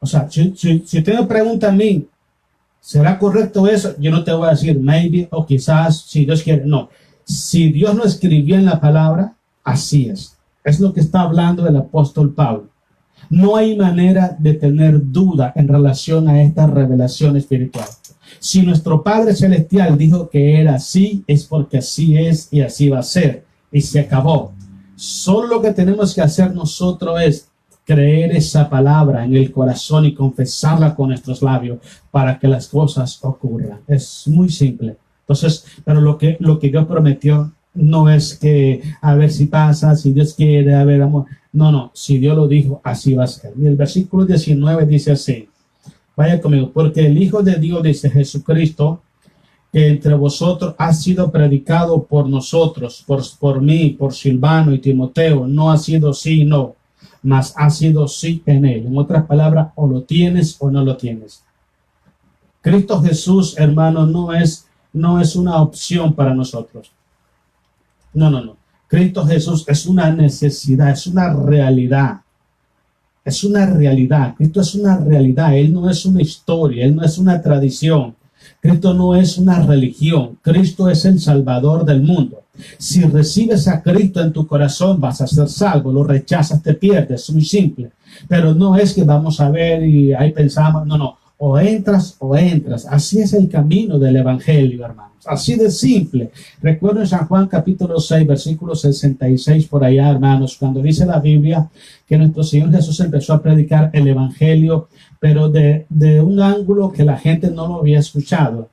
O sea, si usted me pregunta a mí, ¿será correcto eso? Yo no te voy a decir maybe o quizás si Dios quiere. No. Si Dios lo escribió en la palabra, así es. Es lo que está hablando el apóstol Pablo. No hay manera de tener duda en relación a esta revelación espiritual. Si nuestro Padre Celestial dijo que era así, es porque así es y así va a ser. Y se acabó. Solo lo que tenemos que hacer nosotros es creer esa palabra en el corazón y confesarla con nuestros labios para que las cosas ocurran. Es muy simple. Entonces, pero lo que Dios prometió no es que a ver si pasa, si Dios quiere, a ver, amor. No, si Dios lo dijo, así va a ser. Y el versículo 19 dice así, vaya conmigo, porque el Hijo de Dios, dice Jesucristo, que entre vosotros ha sido predicado por nosotros, por mí, por Silvano y Timoteo, no ha sido sí, no, mas ha sido sí en él. En otras palabras, o lo tienes o no lo tienes. Cristo Jesús, hermano, no es una opción para nosotros. No. Cristo Jesús es una necesidad, es una realidad. Es una realidad. Cristo es una realidad. Él no es una historia, Él no es una tradición. Cristo no es una religión. Cristo es el Salvador del mundo. Si recibes a Cristo en tu corazón, vas a ser salvo. Lo rechazas, te pierdes. Es muy simple. Pero no es que vamos a ver y ahí pensamos. No. O entras o entras. Así es el camino del Evangelio, hermanos. Así de simple. Recuerdo en San Juan capítulo 6, versículo 66 por allá, hermanos, cuando dice la Biblia que nuestro Señor Jesús empezó a predicar el Evangelio, pero de un ángulo que la gente no lo había escuchado.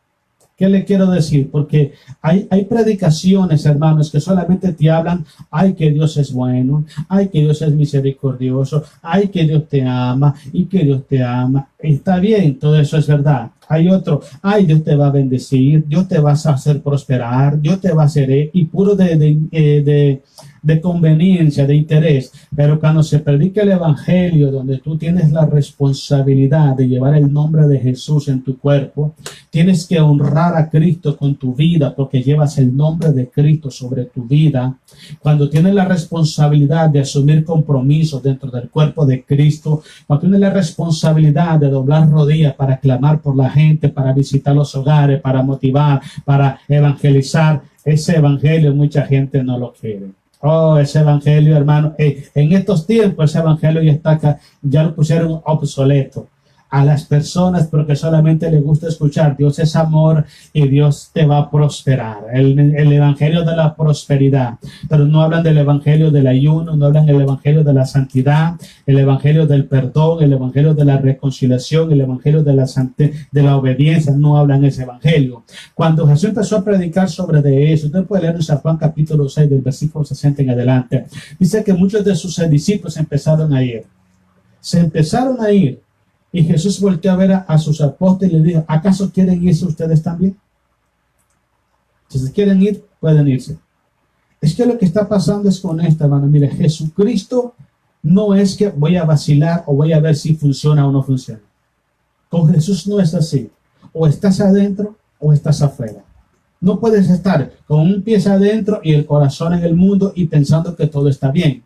¿Qué le quiero decir? Porque hay predicaciones, hermanos, que solamente te hablan, ay, que Dios es bueno, ay, que Dios es misericordioso, ay, que Dios te ama y que Dios te ama. Está bien, todo eso es verdad. Hay otro, ay, Dios te va a bendecir, Dios te va a hacer prosperar, Dios te va a hacer, y puro de de conveniencia, de interés, pero cuando se predica el evangelio, donde tú tienes la responsabilidad de llevar el nombre de Jesús en tu cuerpo, tienes que honrar a Cristo con tu vida, porque llevas el nombre de Cristo sobre tu vida. Cuando tienes la responsabilidad de asumir compromisos dentro del cuerpo de Cristo, cuando tienes la responsabilidad de doblar rodillas para clamar por la gente, para visitar los hogares, para motivar, para evangelizar, ese evangelio mucha gente no lo quiere. Oh, ese evangelio, hermano, en estos tiempos ese evangelio ya está acá, ya lo pusieron obsoleto a las personas porque solamente les gusta escuchar Dios es amor y Dios te va a prosperar. El evangelio de la prosperidad, pero no hablan del evangelio del ayuno, no hablan del evangelio de la santidad, el evangelio del perdón, el evangelio de la reconciliación, el evangelio de la obediencia, no hablan ese evangelio. Cuando Jesús empezó a predicar sobre de eso, usted puede leer en San Juan capítulo 6 del versículo 60 en adelante, dice que muchos de sus discípulos empezaron a ir. Se empezaron a ir. Y Jesús volteó a ver a sus apóstoles y le dijo, ¿acaso quieren irse ustedes también? Si se quieren ir, pueden irse. Es que lo que está pasando es con esto, hermano. Mire, Jesucristo no es que voy a vacilar o voy a ver si funciona o no funciona. Con Jesús no es así. O estás adentro o estás afuera. No puedes estar con un pie adentro y el corazón en el mundo y pensando que todo está bien.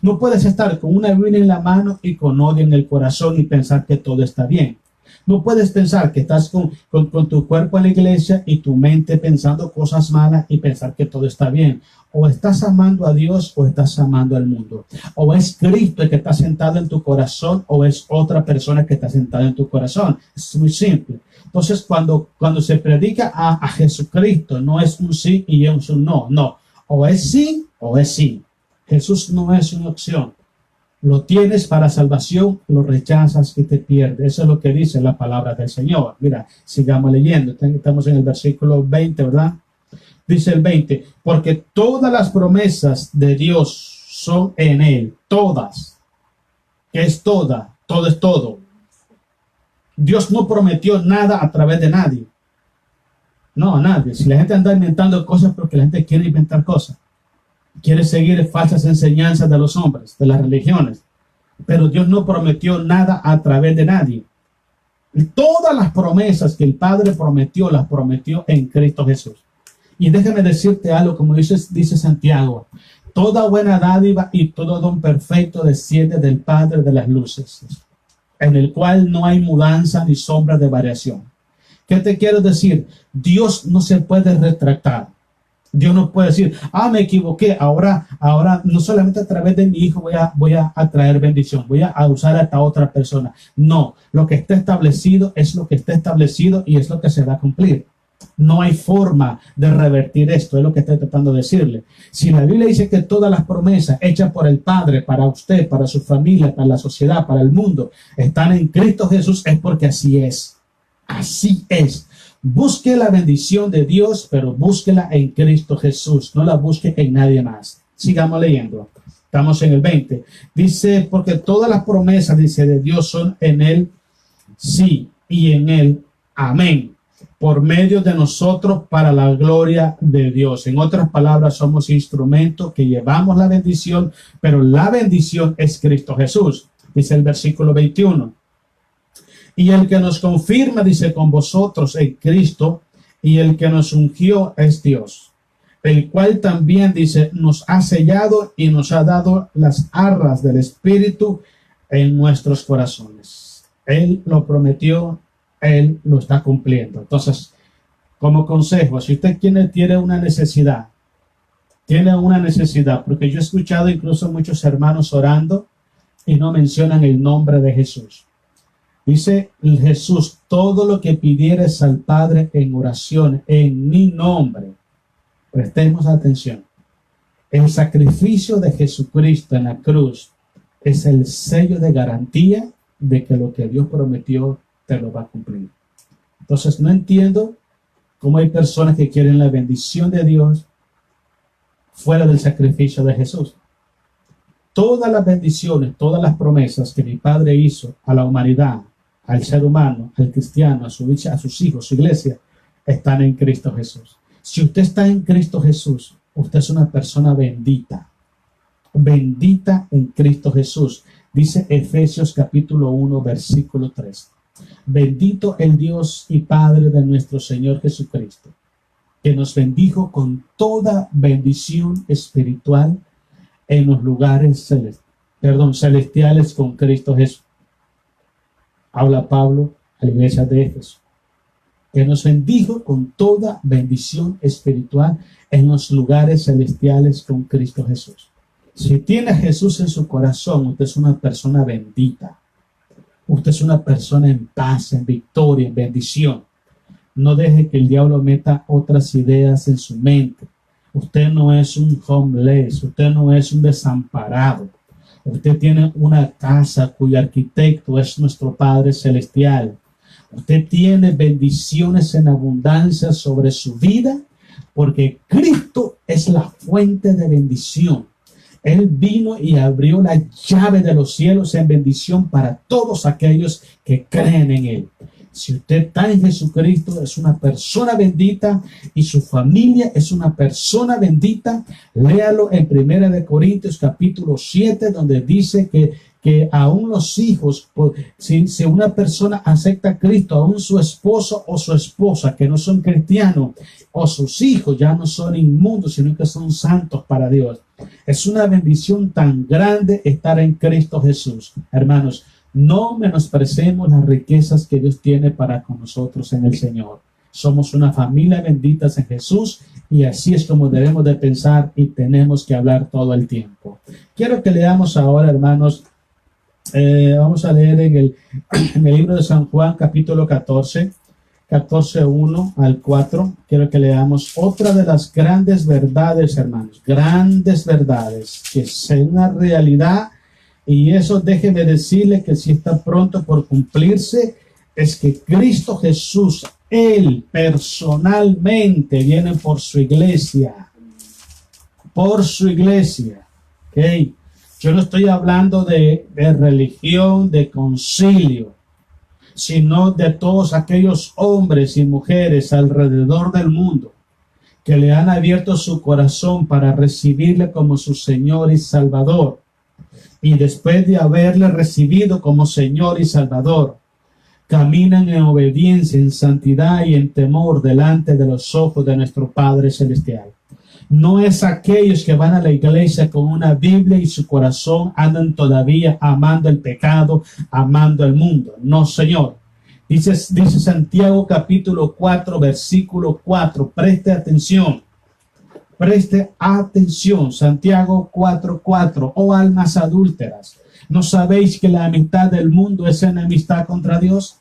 No puedes estar con una Biblia en la mano y con odio en el corazón y pensar que todo está bien. No puedes pensar que estás con tu cuerpo en la iglesia y tu mente pensando cosas malas y pensar que todo está bien. O estás amando a Dios o estás amando al mundo. O es Cristo el que está sentado en tu corazón o es otra persona que está sentada en tu corazón. Es muy simple. Entonces, cuando se predica a Jesucristo, no es un sí y es un no. No. O es sí o es sí. Jesús no es una opción. Lo tienes para salvación, lo rechazas y te pierdes. Eso es lo que dice la palabra del Señor. Mira, sigamos leyendo. Estamos en el versículo 20, ¿verdad? Dice el 20, porque todas las promesas de Dios son en Él. Todas. ¿Qué es toda? Todo es todo. Dios no prometió nada a través de nadie. No, a nadie. Si la gente anda inventando cosas porque la gente quiere inventar cosas. Quiere seguir falsas enseñanzas de los hombres, de las religiones. Pero Dios no prometió nada a través de nadie. Y todas las promesas que el Padre prometió, las prometió en Cristo Jesús. Y déjame decirte algo, como dice Santiago, toda buena dádiva y todo don perfecto desciende del Padre de las luces, en el cual no hay mudanza ni sombra de variación. ¿Qué te quiero decir? Dios no se puede retractar. Dios no puede decir, me equivoqué, ahora no solamente a través de mi hijo voy a traer bendición, voy a usar a esta otra persona. No, lo que está establecido es lo que está establecido y es lo que se va a cumplir. No hay forma de revertir esto, es lo que estoy tratando de decirle. Si la Biblia dice que todas las promesas hechas por el Padre, para usted, para su familia, para la sociedad, para el mundo, están en Cristo Jesús, es porque así es. Así es. Busque la bendición de Dios, pero búsquela en Cristo Jesús. No la busque en nadie más. Sigamos leyendo. Estamos en el 20. Dice, porque todas las promesas, dice, de Dios son en Él, sí, y en Él, amén. Por medio de nosotros para la gloria de Dios. En otras palabras, somos instrumentos que llevamos la bendición, pero la bendición es Cristo Jesús. Dice el versículo 21. Y el que nos confirma, dice, con vosotros en Cristo, y el que nos ungió es Dios, el cual también, dice, nos ha sellado y nos ha dado las arras del Espíritu en nuestros corazones. Él lo prometió, Él lo está cumpliendo. Entonces, como consejo, si usted tiene una necesidad, porque yo he escuchado incluso muchos hermanos orando y no mencionan el nombre de Jesús. Dice Jesús, todo lo que pidieres al Padre en oración, en mi nombre, prestemos atención. El sacrificio de Jesucristo en la cruz es el sello de garantía de que lo que Dios prometió te lo va a cumplir. Entonces no entiendo cómo hay personas que quieren la bendición de Dios fuera del sacrificio de Jesús. Todas las bendiciones, todas las promesas que mi Padre hizo a la humanidad, al ser humano, al cristiano, a sus hijos, su iglesia, están en Cristo Jesús. Si usted está en Cristo Jesús, usted es una persona bendita. bendita en Cristo Jesús. Dice Efesios capítulo 1, versículo 3. Bendito el Dios y Padre de nuestro Señor Jesucristo, que nos bendijo con toda bendición espiritual en los lugares celestiales con Cristo Jesús. Habla Pablo a la iglesia de Éfeso, que nos bendijo con toda bendición espiritual en los lugares celestiales con Cristo Jesús. Si tiene a Jesús en su corazón, usted es una persona bendita. Usted es una persona en paz, en victoria, en bendición. No deje que el diablo meta otras ideas en su mente. Usted no es un homeless, usted no es un desamparado. Usted tiene una casa cuyo arquitecto es nuestro Padre Celestial. Usted tiene bendiciones en abundancia sobre su vida, porque Cristo es la fuente de bendición. Él vino y abrió la llave de los cielos en bendición para todos aquellos que creen en Él. Si usted está en Jesucristo, es una persona bendita y su familia es una persona bendita. Léalo en 1 Corintios capítulo 7, donde dice que aún los hijos, si una persona acepta a Cristo, aún su esposo o su esposa que no son cristianos, o sus hijos ya no son inmundos, sino que son santos para Dios. Es una bendición tan grande estar en Cristo Jesús. Hermanos, no menospreciemos las riquezas que Dios tiene para con nosotros en el Señor. Somos una familia bendita en Jesús y así es como debemos de pensar y tenemos que hablar todo el tiempo. Quiero que leamos ahora, hermanos, vamos a leer en el libro de San Juan, capítulo 14, 1 al 4. Quiero que leamos otra de las grandes verdades, hermanos, grandes verdades que es una realidad. Y eso déjeme decirle que si está pronto por cumplirse, es que Cristo Jesús, Él personalmente viene por su iglesia. Por su iglesia. ¿Okay? Yo no estoy hablando de religión, de concilio, sino de todos aquellos hombres y mujeres alrededor del mundo que le han abierto su corazón para recibirle como su Señor y Salvador. Y después de haberle recibido como Señor y Salvador, caminan en obediencia, en santidad y en temor delante de los ojos de nuestro Padre Celestial. No es aquellos que van a la iglesia con una Biblia y su corazón andan todavía amando el pecado, amando el mundo. No, Señor. Dice Santiago capítulo 4, versículo 4. Preste atención. Preste atención, Santiago 4:4, oh almas adúlteras, ¿no sabéis que la amistad del mundo es enemistad contra Dios?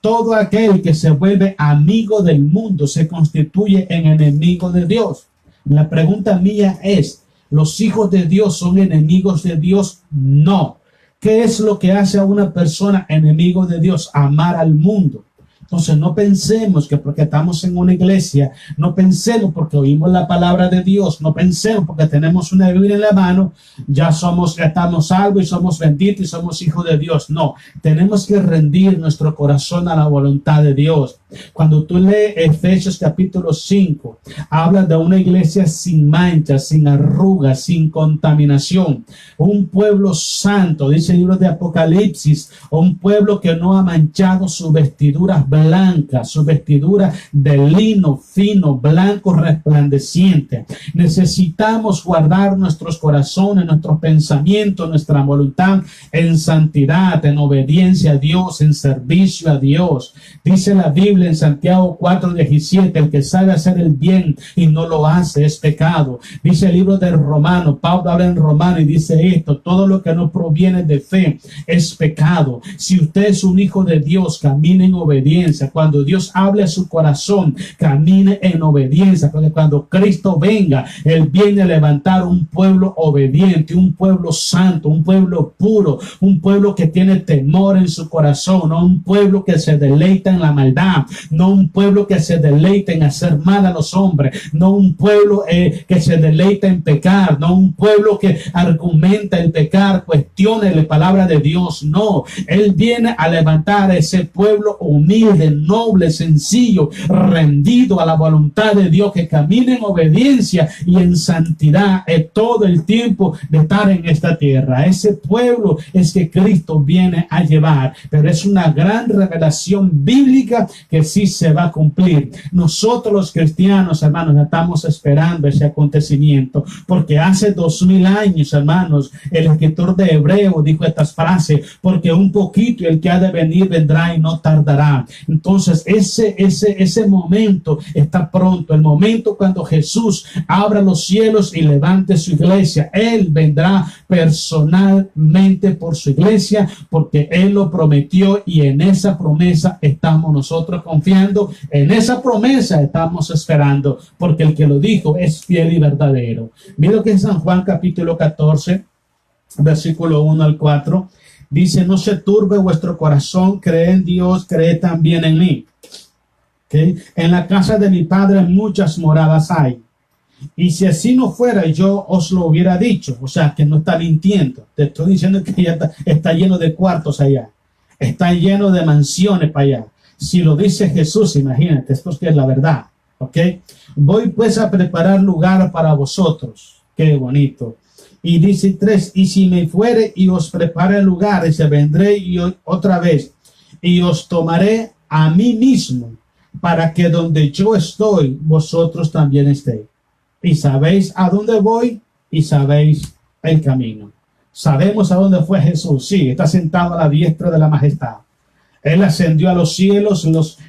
Todo aquel que se vuelve amigo del mundo se constituye en enemigo de Dios. La pregunta mía es, ¿los hijos de Dios son enemigos de Dios? No. ¿Qué es lo que hace a una persona enemigo de Dios? Amar al mundo. Entonces no pensemos que porque estamos en una iglesia, no pensemos porque oímos la palabra de Dios, no pensemos porque tenemos una Biblia en la mano, ya estamos salvos y somos benditos y somos hijos de Dios. No, tenemos que rendir nuestro corazón a la voluntad de Dios. Cuando tú lees Efesios capítulo 5, habla de una iglesia sin mancha, sin arrugas, sin contaminación, un pueblo santo, dice el libro de Apocalipsis, un pueblo que no ha manchado sus vestiduras blancas, su vestidura de lino fino, blanco, resplandeciente. Necesitamos guardar nuestros corazones, nuestros pensamientos, nuestra voluntad en santidad, en obediencia a Dios, en servicio a Dios. Dice la Biblia en Santiago 4:17, el que sabe hacer el bien y no lo hace es pecado. Dice el libro de Romano, Pablo habla en Romano y dice esto, todo lo que no proviene de fe es pecado. Si usted es un hijo de Dios, camine en obediencia. Cuando Dios hable a su corazón, camine en obediencia. Porque cuando Cristo venga, Él viene a levantar un pueblo obediente, un pueblo santo, un pueblo puro, un pueblo que tiene temor en su corazón, no un pueblo que se deleita en la maldad, no un pueblo que se deleita en hacer mal a los hombres, no un pueblo que se deleita en pecar, no un pueblo que argumenta el pecar, cuestione la palabra de Dios. No, Él viene a levantar a ese pueblo humilde, noble, sencillo, rendido a la voluntad de Dios, que camine en obediencia y en santidad todo el tiempo de estar en esta tierra. Ese pueblo es que Cristo viene a llevar, pero es una gran revelación bíblica que sí se va a cumplir. Nosotros los cristianos, hermanos, estamos esperando ese acontecimiento, porque hace 2000 años, hermanos, el escritor de Hebreo dijo estas frases: porque un poquito y el que ha de venir vendrá y no tardará. Entonces ese momento está pronto, el momento cuando Jesús abra los cielos y levante su iglesia. Él vendrá personalmente por su iglesia, porque Él lo prometió, y en esa promesa estamos nosotros confiando, en esa promesa estamos esperando, porque el que lo dijo es fiel y verdadero. Mira lo que en San Juan capítulo 14, versículo 1 al 4, dice: no se turbe vuestro corazón, cree en Dios, cree también en mí. ¿Okay? En la casa de mi Padre muchas moradas hay, y si así no fuera, yo os lo hubiera dicho. O sea, que no está mintiendo. Te estoy diciendo que ya está lleno de cuartos allá, está lleno de mansiones para allá. Si lo dice Jesús, imagínate, esto es que es la verdad. ¿Ok? Voy pues a preparar lugar para vosotros. Qué bonito. Y dice 3, y si me fuere y os prepare lugar, se vendré y otra vez y os tomaré a mí mismo, para que donde yo estoy, vosotros también estéis. Y sabéis a dónde voy y sabéis el camino. Sabemos a dónde fue Jesús. Sí, está sentado a la diestra de la majestad. Él ascendió a los cielos,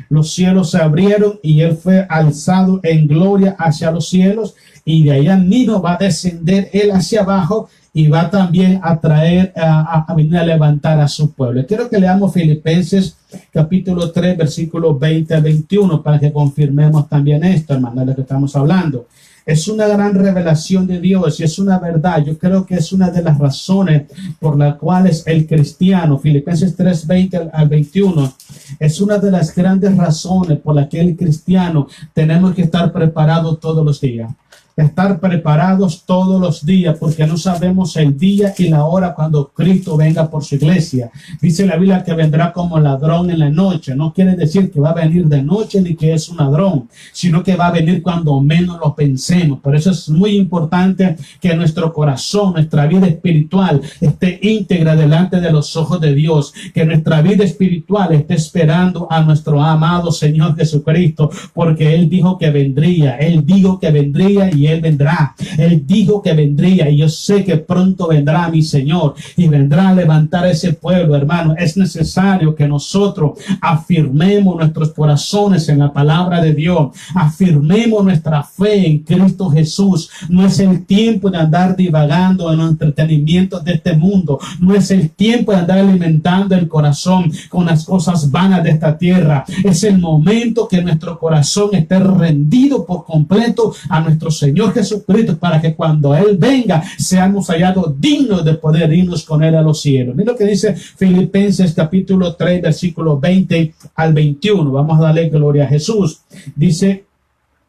los cielos se abrieron y Él fue alzado en gloria hacia los cielos, y de allá mismo va a descender Él hacia abajo y va también a traer, a venir a levantar a su pueblo. Quiero que leamos Filipenses capítulo 3, versículos 20 al 21, para que confirmemos también esto, hermano, de lo que estamos hablando. Es una gran revelación de Dios y es una verdad. Yo creo que es una de las razones por las cuales el cristiano, Filipenses 3, 20 al 21, es una de las grandes razones por las que el cristiano tenemos que estar preparados todos los días. Estar preparados todos los días, porque no sabemos el día y la hora cuando Cristo venga por su iglesia. Dice la Biblia que vendrá como ladrón en la noche. No quiere decir que va a venir de noche ni que es un ladrón, sino que va a venir cuando menos lo pensemos. Por eso es muy importante que nuestro corazón, nuestra vida espiritual esté íntegra delante de los ojos de Dios, que nuestra vida espiritual esté esperando a nuestro amado Señor Jesucristo, porque Él dijo que vendría, Él dijo que vendría y Él vendrá. Él dijo que vendría, y yo sé que pronto vendrá mi Señor y vendrá a levantar ese pueblo, hermano. Es necesario que nosotros afirmemos nuestros corazones en la palabra de Dios, afirmemos nuestra fe en Cristo Jesús. No es el tiempo de andar divagando en los entretenimientos de este mundo, no es el tiempo de andar alimentando el corazón con las cosas vanas de esta tierra. Es el momento que nuestro corazón esté rendido por completo a nuestro Señor Jesucristo, para que cuando Él venga seamos hallados dignos de poder irnos con Él a los cielos. Mira lo que dice Filipenses capítulo 3, versículo 20 al 21. Vamos a darle gloria a Jesús. Dice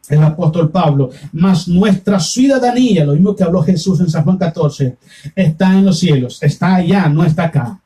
el apóstol Pablo: mas nuestra ciudadanía, lo mismo que habló Jesús en San Juan 14, está en los cielos, está allá, no está acá.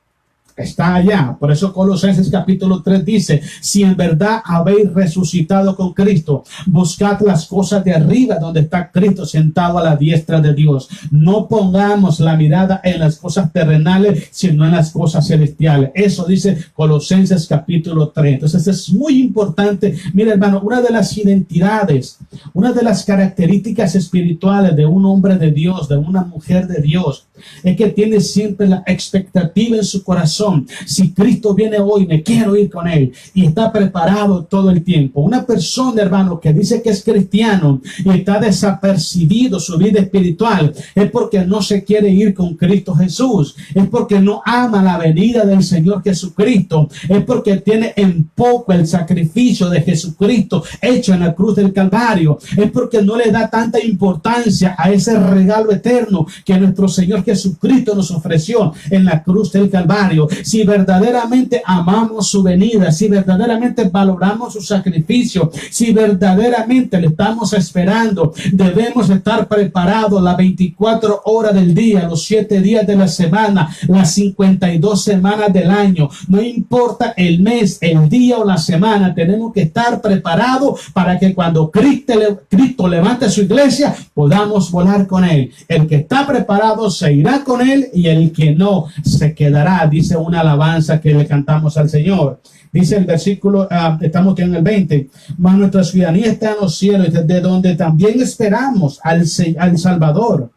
Está allá. Por eso Colosenses capítulo 3 dice: si en verdad habéis resucitado con Cristo, buscad las cosas de arriba, donde está Cristo sentado a la diestra de Dios. No pongamos la mirada en las cosas terrenales, sino en las cosas celestiales. Eso dice Colosenses capítulo 3. Entonces es muy importante. Mira, hermano, una de las identidades, una de las características espirituales de un hombre de Dios, de una mujer de Dios, es que tiene siempre la expectativa en su corazón. Si Cristo viene hoy, me quiero ir con Él, y está preparado todo el tiempo. Una persona, hermano, que dice que es cristiano y está desapercibido su vida espiritual, es porque no se quiere ir con Cristo Jesús, es porque no ama la venida del Señor Jesucristo, es porque tiene en poco el sacrificio de Jesucristo hecho en la cruz del Calvario, es porque no le da tanta importancia a ese regalo eterno que nuestro Señor Jesucristo nos ofreció en la cruz del Calvario, si verdaderamente amamos su venida, si verdaderamente valoramos su sacrificio, si verdaderamente le estamos esperando, debemos estar preparados las 24 horas del día, los 7 días de la semana, las 52 semanas del año. No importa el mes, el día o la semana, tenemos que estar preparados para que cuando Cristo levante su iglesia, podamos volar con él. El que está preparado se irá con él y el que no se quedará, dice una alabanza que le cantamos al Señor. Dice el versículo, estamos en el 20, mas nuestra ciudadanía está en los cielos, desde donde también esperamos al Salvador,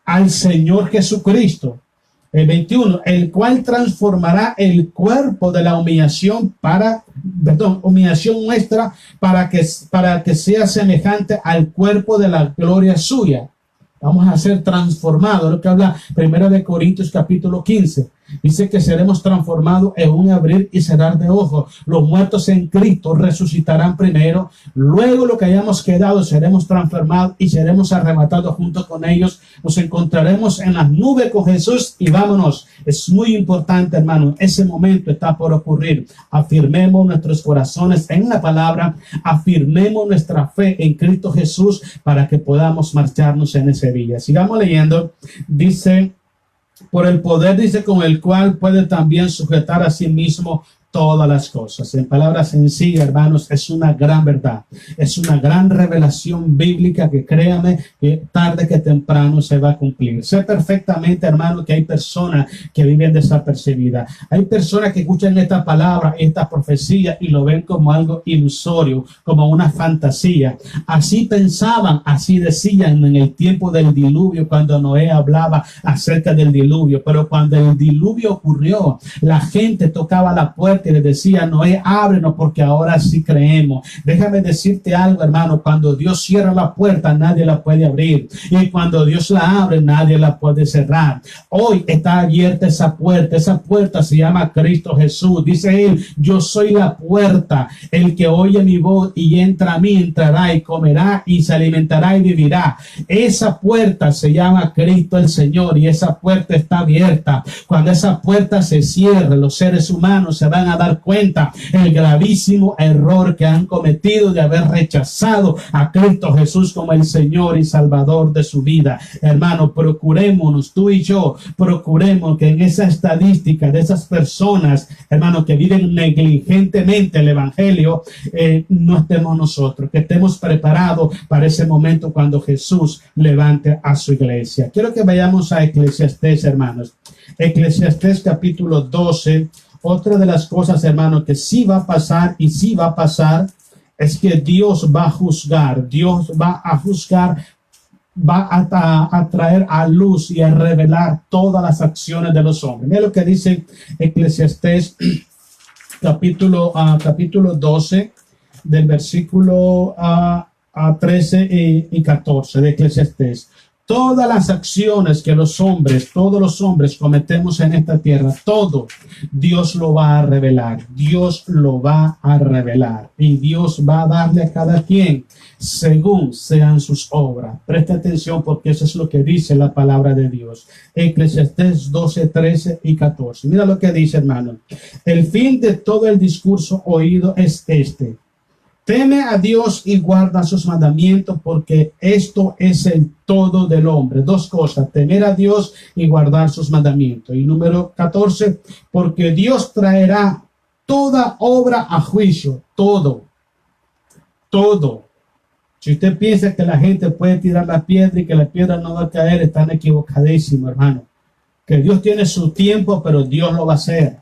al Señor Jesucristo. El 21, el cual transformará el cuerpo de la humillación nuestra para que sea semejante al cuerpo de la gloria suya. Vamos a ser transformados, lo que habla 1 Corintios capítulo 15. Dice que seremos transformados en un abrir y cerrar de ojos. Los muertos en Cristo resucitarán primero. Luego lo que hayamos quedado seremos transformados y seremos arrebatados junto con ellos. Nos encontraremos en las nubes con Jesús y vámonos. Es muy importante, hermano. Ese momento está por ocurrir. Afirmemos nuestros corazones en la palabra. Afirmemos nuestra fe en Cristo Jesús para que podamos marcharnos en ese día. Sigamos leyendo. Dice, por el poder, dice, con el cual puede también sujetar a sí mismo todas las cosas. En palabras sencillas, hermanos, es una gran verdad. Es una gran revelación bíblica que, créame, que tarde que temprano se va a cumplir. Sé perfectamente, hermano, que hay personas que viven desapercibidas. Hay personas que escuchan esta palabra, esta profecía y lo ven como algo ilusorio, como una fantasía. Así pensaban, así decían en el tiempo del diluvio, cuando Noé hablaba acerca del diluvio. Pero cuando el diluvio ocurrió, la gente tocaba la puerta y le decía, Noé, ábrenos porque ahora sí creemos. Déjame decirte algo, hermano, cuando Dios cierra la puerta, nadie la puede abrir. Y cuando Dios la abre, nadie la puede cerrar. Hoy está abierta esa puerta se llama Cristo Jesús. Dice él, yo soy la puerta. El que oye mi voz y entra a mí, entrará y comerá y se alimentará y vivirá. Esa puerta se llama Cristo el Señor y esa puerta está abierta. Cuando esa puerta se cierre, los seres humanos se van a dar cuenta el gravísimo error que han cometido de haber rechazado a Cristo Jesús como el Señor y Salvador de su vida. Hermano, procurémonos, tú y yo, procuremos que en esa estadística de esas personas, hermano, que viven negligentemente el evangelio, no estemos nosotros, que estemos preparados para ese momento cuando Jesús levante a su iglesia. Quiero que vayamos a Eclesiastés, hermanos. Eclesiastés capítulo 12. Otra de las cosas, hermano, que sí va a pasar y sí va a pasar es que Dios va a juzgar. Dios va a juzgar, va a traer a luz y a revelar todas las acciones de los hombres. Mira lo que dice Eclesiastés capítulo 12 del versículo 13 y 14 de Eclesiastés. Todas las acciones que todos los hombres cometemos en esta tierra, todo Dios lo va a revelar. Dios lo va a revelar. Y Dios va a darle a cada quien según sean sus obras. Presta atención porque eso es lo que dice la palabra de Dios. Eclesiastés 12, 13 y 14. Mira lo que dice, hermano. El fin de todo el discurso oído es este: teme a Dios y guarda sus mandamientos, porque esto es el todo del hombre. Dos cosas: temer a Dios y guardar sus mandamientos. Y número 14, porque Dios traerá toda obra a juicio. Todo. Si usted piensa que la gente puede tirar la piedra y que la piedra no va a caer, están equivocadísimos, hermano. Que Dios tiene su tiempo, pero Dios lo va a hacer.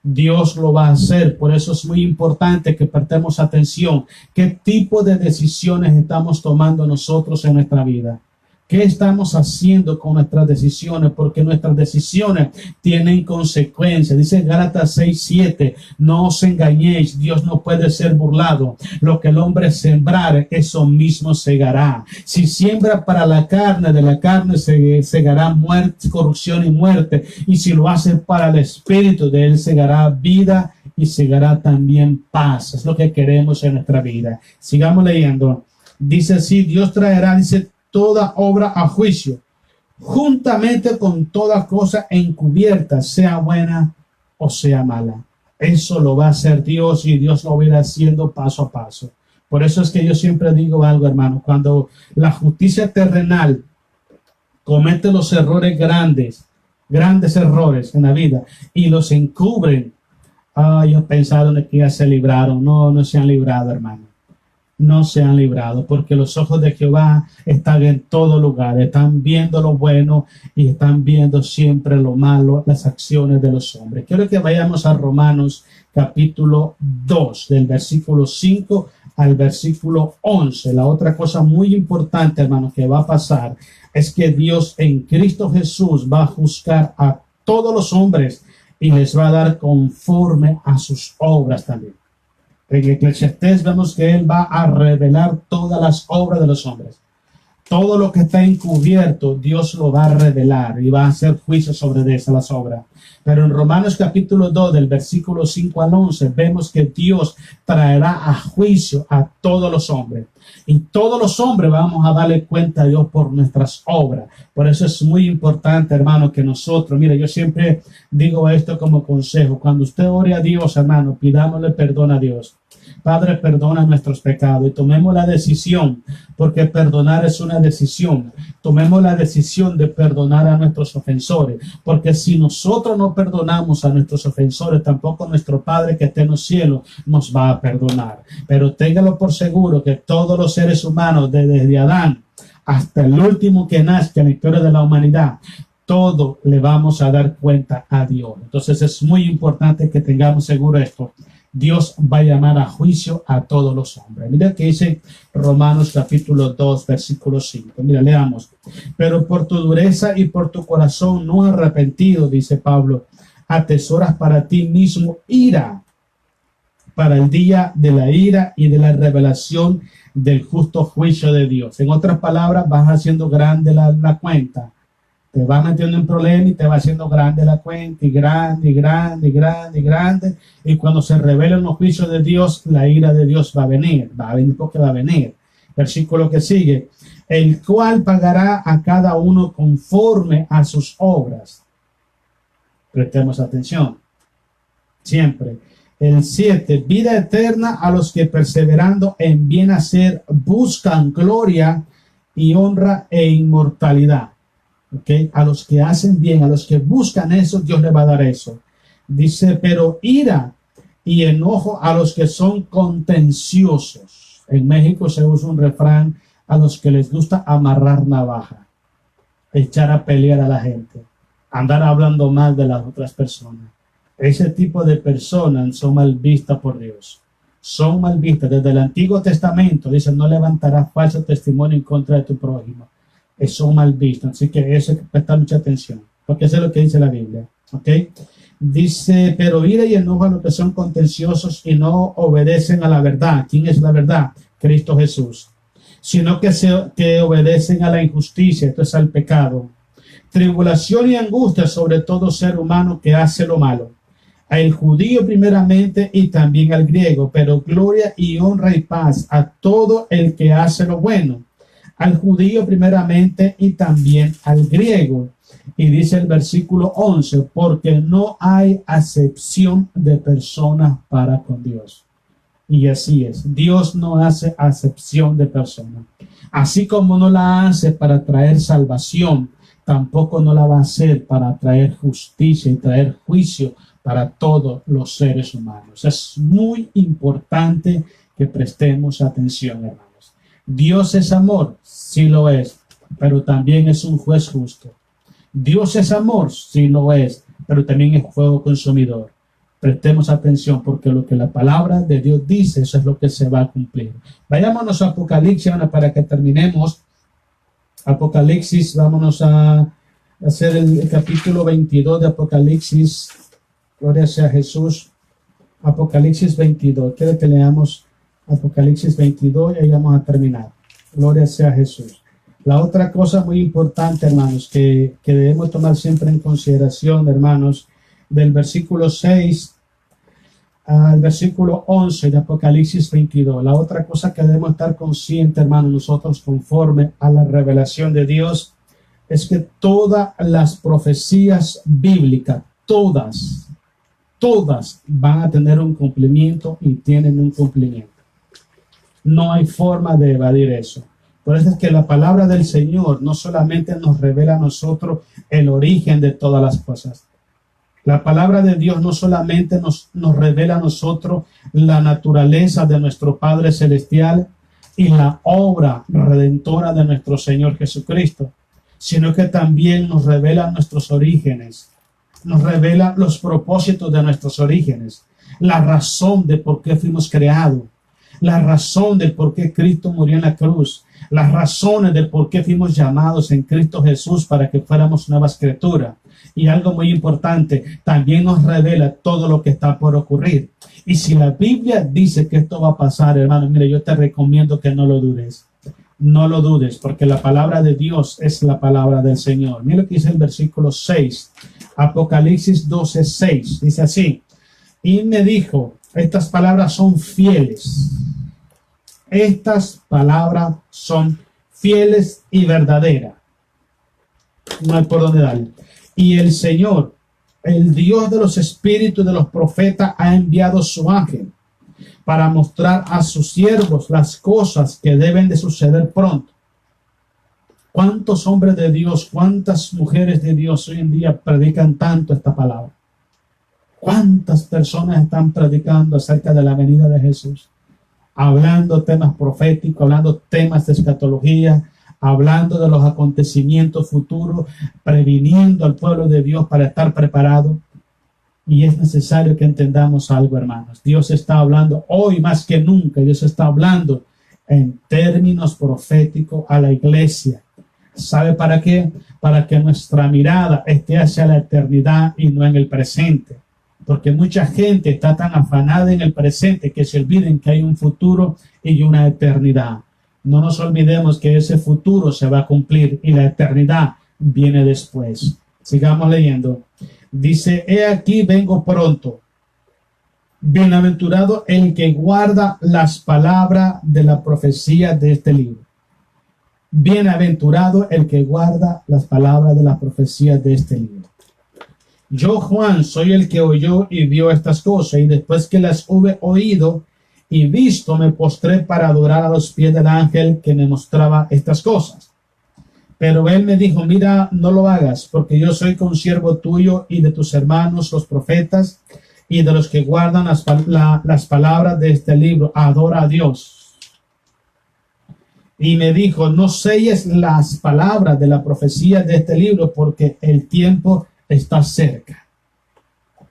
Dios lo va a hacer. Por eso es muy importante que prestemos atención. ¿Qué tipo de decisiones estamos tomando nosotros en nuestra vida? ¿Qué estamos haciendo con nuestras decisiones? Porque nuestras decisiones tienen consecuencias. Dice Gálatas 6:7, no os engañéis, Dios no puede ser burlado. Lo que el hombre sembrare, eso mismo segará. Si siembra para la carne, de la carne segará muerte, corrupción y muerte. Y si lo hace para el espíritu, de él segará vida y segará también paz. Es lo que queremos en nuestra vida. Sigamos leyendo. Dice así, Dios traerá, dice, toda obra a juicio, juntamente con toda cosa encubierta, sea buena o sea mala. Eso lo va a hacer Dios y Dios lo va a ir haciendo paso a paso. Por eso es que yo siempre digo algo, hermano, cuando la justicia terrenal comete los errores grandes errores en la vida y los encubren, ellos pensaron que ya se libraron. No, no se han librado, hermano. No se han librado, porque los ojos de Jehová están en todo lugar, están viendo lo bueno y están viendo siempre lo malo, las acciones de los hombres. Quiero que vayamos a Romanos capítulo 2, del versículo 5 al versículo 11. La otra cosa muy importante, hermano, que va a pasar es que Dios en Cristo Jesús va a juzgar a todos los hombres y les va a dar conforme a sus obras también. En Eclesiastés vemos que Él va a revelar todas las obras de los hombres. Todo lo que está encubierto, Dios lo va a revelar y va a hacer juicio sobre esas obras. Pero en Romanos capítulo 2, del versículo 5 al 11, vemos que Dios traerá a juicio a todos los hombres. Y todos los hombres vamos a darle cuenta a Dios por nuestras obras. Por eso es muy importante, hermano, que nosotros, mire, yo siempre digo esto como consejo. Cuando usted ore a Dios, hermano, pidámosle perdón a Dios. Padre, perdona nuestros pecados y tomemos la decisión, porque perdonar es una decisión. Tomemos la decisión de perdonar a nuestros ofensores, porque si nosotros no perdonamos a nuestros ofensores, tampoco nuestro Padre que está en los cielos nos va a perdonar. Pero téngalo por seguro que todos los seres humanos, desde Adán hasta el último que nazca en la historia de la humanidad, todo le vamos a dar cuenta a Dios. Entonces es muy importante que tengamos seguro esto. Dios va a llamar a juicio a todos los hombres. Mira que dice Romanos capítulo 2, versículo 5. Mira, leamos. Pero por tu dureza y por tu corazón no arrepentido, dice Pablo, atesoras para ti mismo ira, para el día de la ira y de la revelación del justo juicio de Dios. En otras palabras, vas haciendo grande la cuenta. Te vas metiendo en problemas y te va haciendo grande la cuenta, y grande, y grande, y grande, y grande. Y cuando se revelen los juicios de Dios, la ira de Dios va a venir porque va a venir. Versículo que sigue. El cual pagará a cada uno conforme a sus obras. Prestemos atención. Siempre. El 7. Vida eterna a los que perseverando en bien hacer buscan gloria y honra e inmortalidad. Okay. A los que hacen bien, a los que buscan eso, Dios le va a dar eso. Dice, pero ira y enojo a los que son contenciosos. En México se usa un refrán, a los que les gusta amarrar navaja, echar a pelear a la gente, andar hablando mal de las otras personas. Ese tipo de personas son mal vistas por Dios. Son mal vistas. Desde el Antiguo Testamento dice, no levantarás falso testimonio en contra de tu prójimo. Son mal vistos, así que eso hay que prestar mucha atención, porque eso es lo que dice la Biblia, ¿ok? Dice, pero ira y enojo a los que son contenciosos y no obedecen a la verdad. ¿Quién es la verdad? Cristo Jesús. Sino que obedecen a la injusticia, esto es al pecado. Tribulación y angustia sobre todo ser humano que hace lo malo. Al judío primeramente y también al griego, pero gloria y honra y paz a todo el que hace lo bueno. Al judío primeramente y también al griego. Y dice el versículo 11, porque no hay acepción de personas para con Dios. Y así es, Dios no hace acepción de personas. Así como no la hace para traer salvación, tampoco no la va a hacer para traer justicia y traer juicio para todos los seres humanos. Es muy importante que prestemos atención, hermanos. Dios es amor, sí lo es, pero también es un juez justo. Dios es amor, sí lo es, pero también es fuego consumidor. Prestemos atención porque lo que la palabra de Dios dice, eso es lo que se va a cumplir. Vayámonos a Apocalipsis para que terminemos. Apocalipsis, vámonos a hacer el capítulo 22 de Apocalipsis. Gloria sea Jesús. Apocalipsis 22. Quiero que leamos Apocalipsis 22 y ahí vamos a terminar. Gloria sea Jesús. La otra cosa muy importante, hermanos, que debemos tomar siempre en consideración, hermanos, del versículo 6 al versículo 11 de Apocalipsis 22. La otra cosa que debemos estar conscientes, hermanos, nosotros conforme a la revelación de Dios, es que todas las profecías bíblicas, todas van a tener un cumplimiento y tienen un cumplimiento. No hay forma de evadir eso. Por eso es que la palabra del Señor no solamente nos revela a nosotros el origen de todas las cosas. La palabra de Dios no solamente nos revela a nosotros la naturaleza de nuestro Padre Celestial y la obra redentora de nuestro Señor Jesucristo, sino que también nos revela nuestros orígenes, nos revela los propósitos de nuestros orígenes, la razón de por qué fuimos creados, la razón del por qué Cristo murió en la cruz, las razones del por qué fuimos llamados en Cristo Jesús para que fuéramos nuevas criaturas. Y algo muy importante, también nos revela todo lo que está por ocurrir. Y si la Biblia dice que esto va a pasar, hermano, mire, yo te recomiendo que no lo dudes. No lo dudes, porque la palabra de Dios es la palabra del Señor. Mira lo que dice el versículo 6, Apocalipsis 12:6. Dice así: y me dijo, estas palabras son fieles. Estas palabras son fieles y verdaderas. No hay por dónde darle. Y el Señor, el Dios de los espíritus de los profetas, ha enviado su ángel para mostrar a sus siervos las cosas que deben de suceder pronto. ¿Cuántos hombres de Dios, cuántas mujeres de Dios hoy en día predican tanto esta palabra? ¿Cuántas personas están predicando acerca de la venida de Jesús? Hablando temas proféticos, hablando temas de escatología, hablando de los acontecimientos futuros, previniendo al pueblo de Dios para estar preparado. Y es necesario que entendamos algo, hermanos. Dios está hablando hoy más que nunca. Dios está hablando en términos proféticos a la iglesia. ¿Sabe para qué? Para que nuestra mirada esté hacia la eternidad y no en el presente. Porque mucha gente está tan afanada en el presente que se olviden que hay un futuro y una eternidad. No nos olvidemos que ese futuro se va a cumplir y la eternidad viene después. Sigamos leyendo. Dice: he aquí vengo pronto. Bienaventurado el que guarda las palabras de la profecía de este libro. Bienaventurado el que guarda las palabras de la profecía de este libro. Yo, Juan, soy el que oyó y vio estas cosas, y después que las hube oído y visto, me postré para adorar a los pies del ángel que me mostraba estas cosas. Pero él me dijo: mira, no lo hagas, porque yo soy consiervo tuyo y de tus hermanos los profetas y de los que guardan las palabras de este libro. Adora a Dios. Y me dijo: no selles las palabras de la profecía de este libro, porque el tiempo está cerca.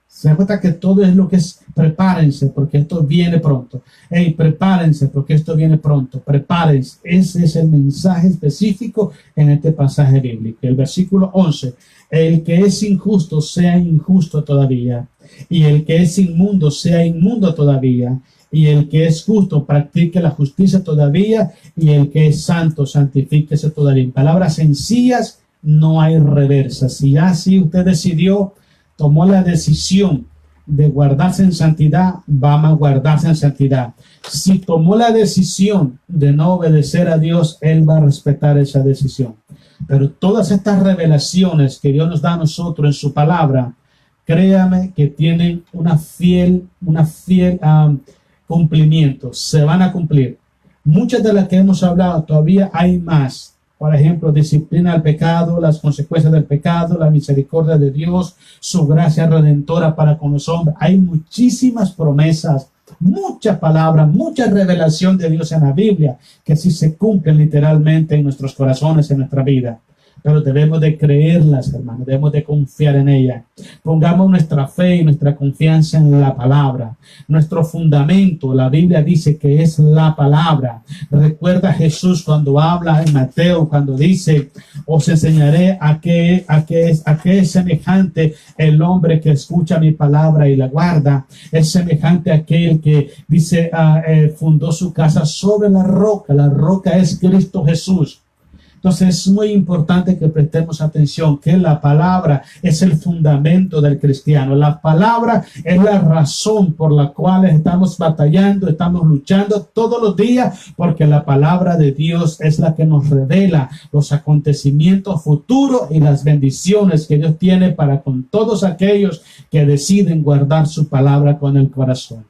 Se da cuenta que todo es lo que es: prepárense porque esto viene pronto. Hey, prepárense porque esto viene pronto. Prepárense. Ese es el mensaje específico en este pasaje bíblico. El versículo 11. El que es injusto sea injusto todavía, y el que es inmundo sea inmundo todavía, y el que es justo practique la justicia todavía, y el que es santo santifíquese todavía. En palabras sencillas, no hay reversa. Si así usted decidió, tomó la decisión de guardarse en santidad, vamos a guardarse en santidad. Si tomó la decisión de no obedecer a Dios, Él va a respetar esa decisión. Pero todas estas revelaciones que Dios nos da a nosotros en su palabra, créame que tienen una fiel cumplimiento. Se van a cumplir. Muchas de las que hemos hablado, todavía hay más. Por ejemplo, disciplina al pecado, las consecuencias del pecado, la misericordia de Dios, su gracia redentora para con los hombres. Hay muchísimas promesas, mucha palabra, mucha revelación de Dios en la Biblia que sí se cumplen literalmente en nuestros corazones, en nuestra vida. Pero debemos de creerlas, hermanos, debemos de confiar en ellas. Pongamos nuestra fe y nuestra confianza en la palabra. Nuestro fundamento, la Biblia dice que es la palabra. Recuerda Jesús cuando habla en Mateo, cuando dice: os enseñaré a qué es semejante el hombre que escucha mi palabra y la guarda. Es semejante a aquel que dice, fundó su casa sobre la roca. La roca es Cristo Jesús. Entonces es muy importante que prestemos atención, que la palabra es el fundamento del cristiano. La palabra es la razón por la cual estamos batallando, estamos luchando todos los días, porque la palabra de Dios es la que nos revela los acontecimientos futuros y las bendiciones que Dios tiene para con todos aquellos que deciden guardar su palabra con el corazón.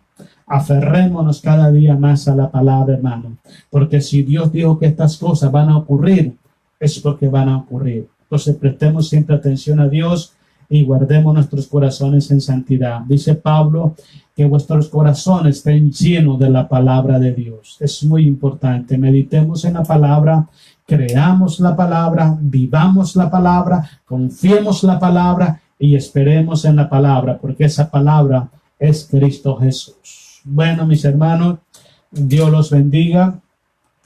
Aferrémonos cada día más a la palabra, hermano, porque si Dios dijo que estas cosas van a ocurrir, es porque van a ocurrir. Entonces prestemos siempre atención a Dios y guardemos nuestros corazones en santidad. Dice Pablo que vuestros corazones estén llenos de la palabra de Dios. Es muy importante. Meditemos en la palabra, creamos la palabra, vivamos la palabra, confiemos la palabra y esperemos en la palabra, porque esa palabra es Cristo Jesús. Bueno, mis hermanos, Dios los bendiga.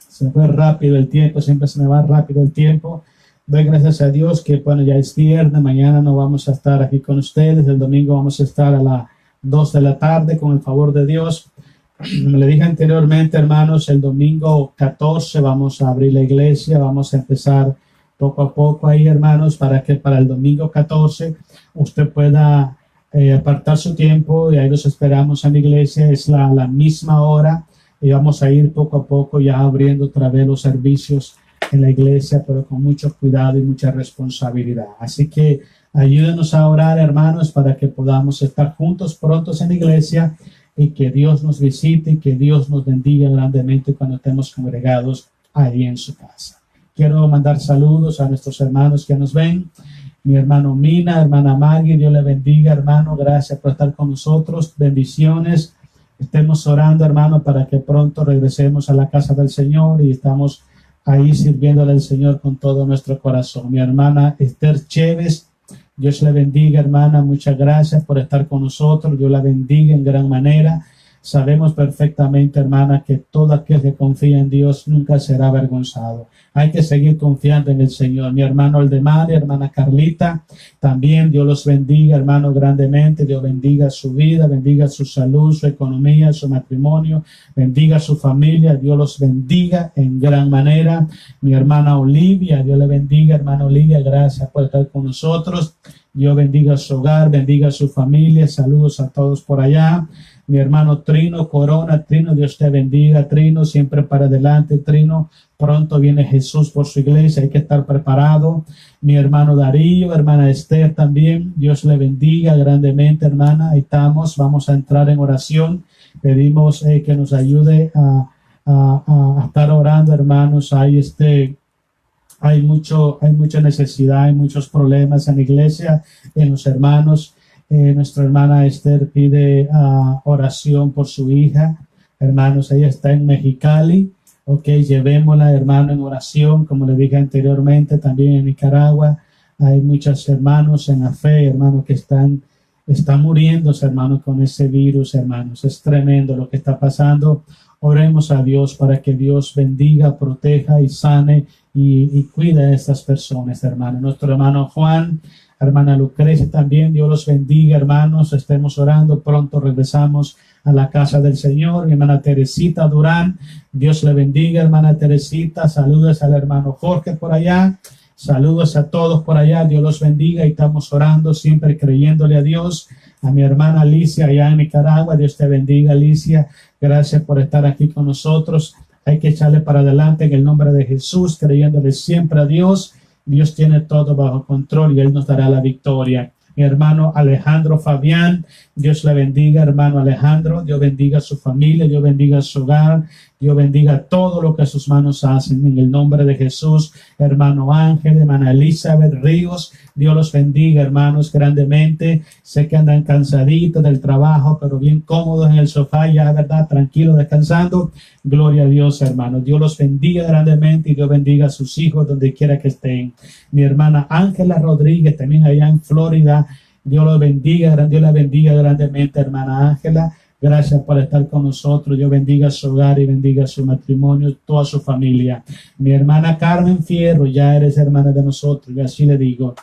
Se fue rápido el tiempo, siempre se me va rápido el tiempo. Doy gracias a Dios que, bueno, ya es viernes, mañana no vamos a estar aquí con ustedes, el domingo vamos a estar a las 2 de la tarde con el favor de Dios. Como le dije anteriormente, hermanos, el domingo 14 vamos a abrir la iglesia, vamos a empezar poco a poco ahí, hermanos, para que para el domingo 14 usted pueda apartar su tiempo y ahí los esperamos en la iglesia. Es la misma hora y vamos a ir poco a poco ya abriendo otra vez los servicios en la iglesia, pero con mucho cuidado y mucha responsabilidad. Así que ayúdenos a orar, hermanos, para que podamos estar juntos prontos en la iglesia y que Dios nos visite y que Dios nos bendiga grandemente cuando estemos congregados ahí en su casa. Quiero mandar saludos a nuestros hermanos que nos ven. Mi hermano Mina, hermana Maggie, Dios le bendiga, hermano. Gracias por estar con nosotros. Bendiciones. Estemos orando, hermano, para que pronto regresemos a la casa del Señor y estamos ahí sirviéndole al Señor con todo nuestro corazón. Mi hermana Esther Chévez, Dios le bendiga, hermana. Muchas gracias por estar con nosotros. Dios la bendiga en gran manera. Sabemos perfectamente, hermana, que todo aquel que confía en Dios nunca será avergonzado. Hay que seguir confiando en el Señor. Mi hermano Aldemar, hermana Carlita, también Dios los bendiga, hermano, grandemente. Dios bendiga su vida, bendiga su salud, su economía, su matrimonio, bendiga su familia. Dios los bendiga en gran manera. Mi hermana Olivia, Dios le bendiga, hermana Olivia, gracias por estar con nosotros. Dios bendiga su hogar, bendiga su familia. Saludos a todos por allá. Mi hermano Trino Corona, Trino, Dios te bendiga, Trino, siempre para adelante, Trino. Pronto viene Jesús por su iglesia, hay que estar preparado. Mi hermano Darío, hermana Esther también, Dios le bendiga grandemente, hermana. Ahí estamos, vamos a entrar en oración. Pedimos que nos ayude a estar orando, hermanos. Hay mucha necesidad, hay muchos problemas en la iglesia, en los hermanos. Nuestra hermana Esther pide oración por su hija. Hermanos, ella está en Mexicali. Ok, llevémosla, hermano, en oración. Como le dije anteriormente, también en Nicaragua hay muchos hermanos en la fe, hermanos, que están muriendo, hermanos, con ese virus, hermanos. Es tremendo lo que está pasando. Oremos a Dios para que Dios bendiga, proteja y sane y cuide a estas personas, hermanos. Nuestro hermano Juan, hermana Lucrecia también, Dios los bendiga, hermanos. Estemos orando, pronto regresamos a la casa del Señor. Mi hermana Teresita Durán, Dios le bendiga, hermana Teresita. Saludos al hermano Jorge por allá. Saludos a todos por allá, Dios los bendiga y estamos orando, siempre creyéndole a Dios. A mi hermana Alicia allá en Nicaragua, Dios te bendiga, Alicia. Gracias por estar aquí con nosotros. Hay que echarle para adelante en el nombre de Jesús, creyéndole siempre a Dios. Dios tiene todo bajo control y Él nos dará la victoria. Mi hermano Alejandro Fabián, Dios le bendiga, hermano Alejandro. Dios bendiga a su familia, Dios bendiga a su hogar, Dios bendiga todo lo que sus manos hacen en el nombre de Jesús. Hermano Ángel, hermana Elizabeth Ríos, Dios los bendiga, hermanos, grandemente. Sé que andan cansaditos del trabajo, pero bien cómodos en el sofá, ya, ¿verdad? Tranquilos, descansando. Gloria a Dios, hermanos. Dios los bendiga grandemente y Dios bendiga a sus hijos donde quiera que estén. Mi hermana Ángela Rodríguez, también allá en Florida, Dios los bendiga, Dios la bendiga grandemente, hermana Ángela. Gracias por estar con nosotros. Dios bendiga su hogar y bendiga su matrimonio, toda su familia. Mi hermana Carmen Fierro, ya eres hermana de nosotros, y así le digo.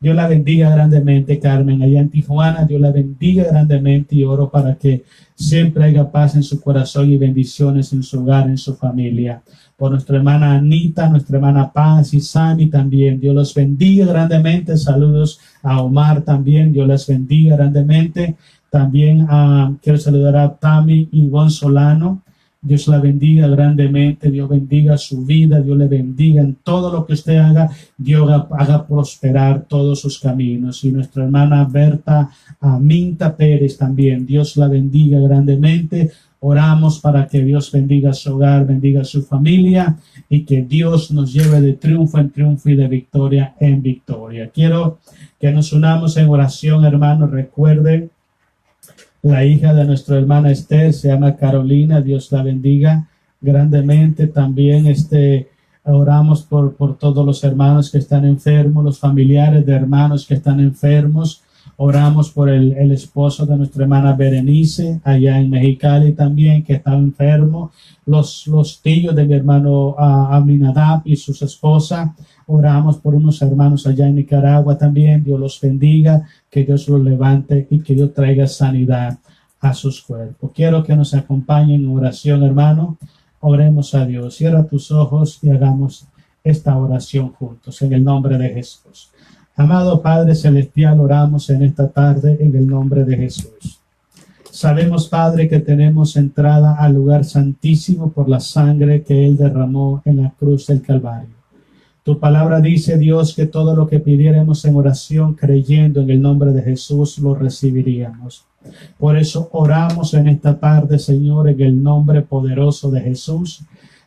Dios la bendiga grandemente, Carmen, allá en Tijuana. Dios la bendiga grandemente y oro para que siempre haya paz en su corazón y bendiciones en su hogar, en su familia. Por nuestra hermana Anita, nuestra hermana Paz y Sami también. Dios los bendiga grandemente. Saludos a Omar también. Dios les bendiga grandemente. También quiero saludar a Tami y Ivonne Solano. Dios la bendiga grandemente. Dios bendiga su vida. Dios le bendiga en todo lo que usted haga. Dios haga prosperar todos sus caminos. Y nuestra hermana Berta Aminta Pérez también. Dios la bendiga grandemente. Oramos para que Dios bendiga su hogar, bendiga su familia y que Dios nos lleve de triunfo en triunfo y de victoria en victoria. Quiero que nos unamos en oración, hermanos. Recuerden, la hija de nuestra hermana Esther se llama Carolina. Dios la bendiga grandemente. También oramos por todos los hermanos que están enfermos, los familiares de hermanos que están enfermos. Oramos por el esposo de nuestra hermana Berenice, allá en Mexicali también, que está enfermo. Los tíos de mi hermano Aminadab y su esposa. Oramos por unos hermanos allá en Nicaragua también. Dios los bendiga, que Dios los levante y que Dios traiga sanidad a sus cuerpos. Quiero que nos acompañen en oración, hermano. Oremos a Dios. Cierra tus ojos y hagamos esta oración juntos en el nombre de Jesús. Amado Padre Celestial, oramos en esta tarde en el nombre de Jesús. Sabemos, Padre, que tenemos entrada al lugar santísimo por la sangre que Él derramó en la cruz del Calvario. Tu palabra dice, Dios, que todo lo que pidiéramos en oración, creyendo en el nombre de Jesús, lo recibiríamos. Por eso oramos en esta tarde, Señor, en el nombre poderoso de Jesús,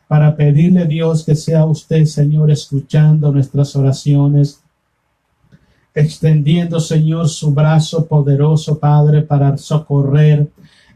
para pedirle, Dios, que sea usted, Señor, escuchando nuestras oraciones, extendiendo, Señor, su brazo poderoso, Padre, para socorrer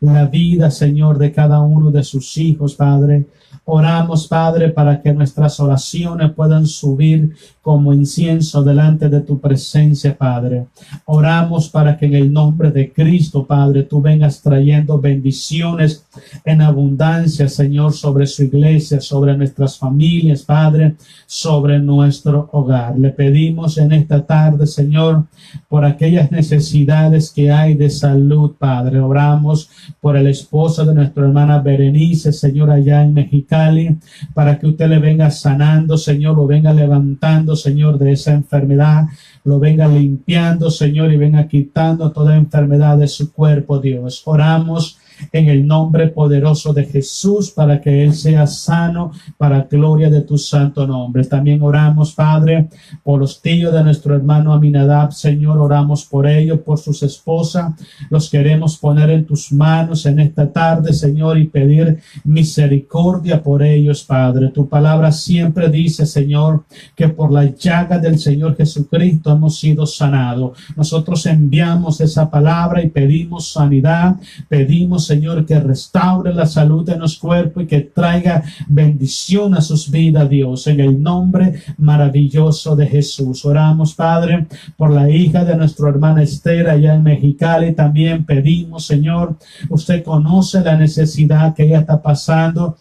la vida, Señor, de cada uno de sus hijos, Padre. Oramos, Padre, para que nuestras oraciones puedan subir como incienso delante de tu presencia, Padre. Oramos para que en el nombre de Cristo, Padre, tú vengas trayendo bendiciones en abundancia, Señor, sobre su iglesia, sobre nuestras familias, Padre, sobre nuestro hogar. Le pedimos en esta tarde, Señor, por aquellas necesidades que hay de salud, Padre. Oramos por el esposo de nuestra hermana Berenice, Señor, allá en Mexicali, para que usted le venga sanando, Señor, lo venga levantando, Señor, de esa enfermedad, lo venga limpiando, Señor, y venga quitando toda enfermedad de su cuerpo, Dios. Oramos en el nombre poderoso de Jesús para que Él sea sano para gloria de tu santo nombre. También oramos, Padre, por los tíos de nuestro hermano Aminadab, Señor, oramos por ellos, por sus esposas. Los queremos poner en tus manos en esta tarde, Señor, y pedir misericordia por ellos, Padre. Tu palabra siempre dice, Señor, que por la llaga del Señor Jesucristo hemos sido sanados. Nosotros enviamos esa palabra y pedimos sanidad, pedimos, Señor, que restaure la salud de nuestro cuerpo y que traiga bendición a sus vidas, Dios, en el nombre maravilloso de Jesús. Oramos, Padre, por la hija de nuestra hermana Esther allá en Mexicali. También pedimos, Señor, usted conoce la necesidad que ella está pasando,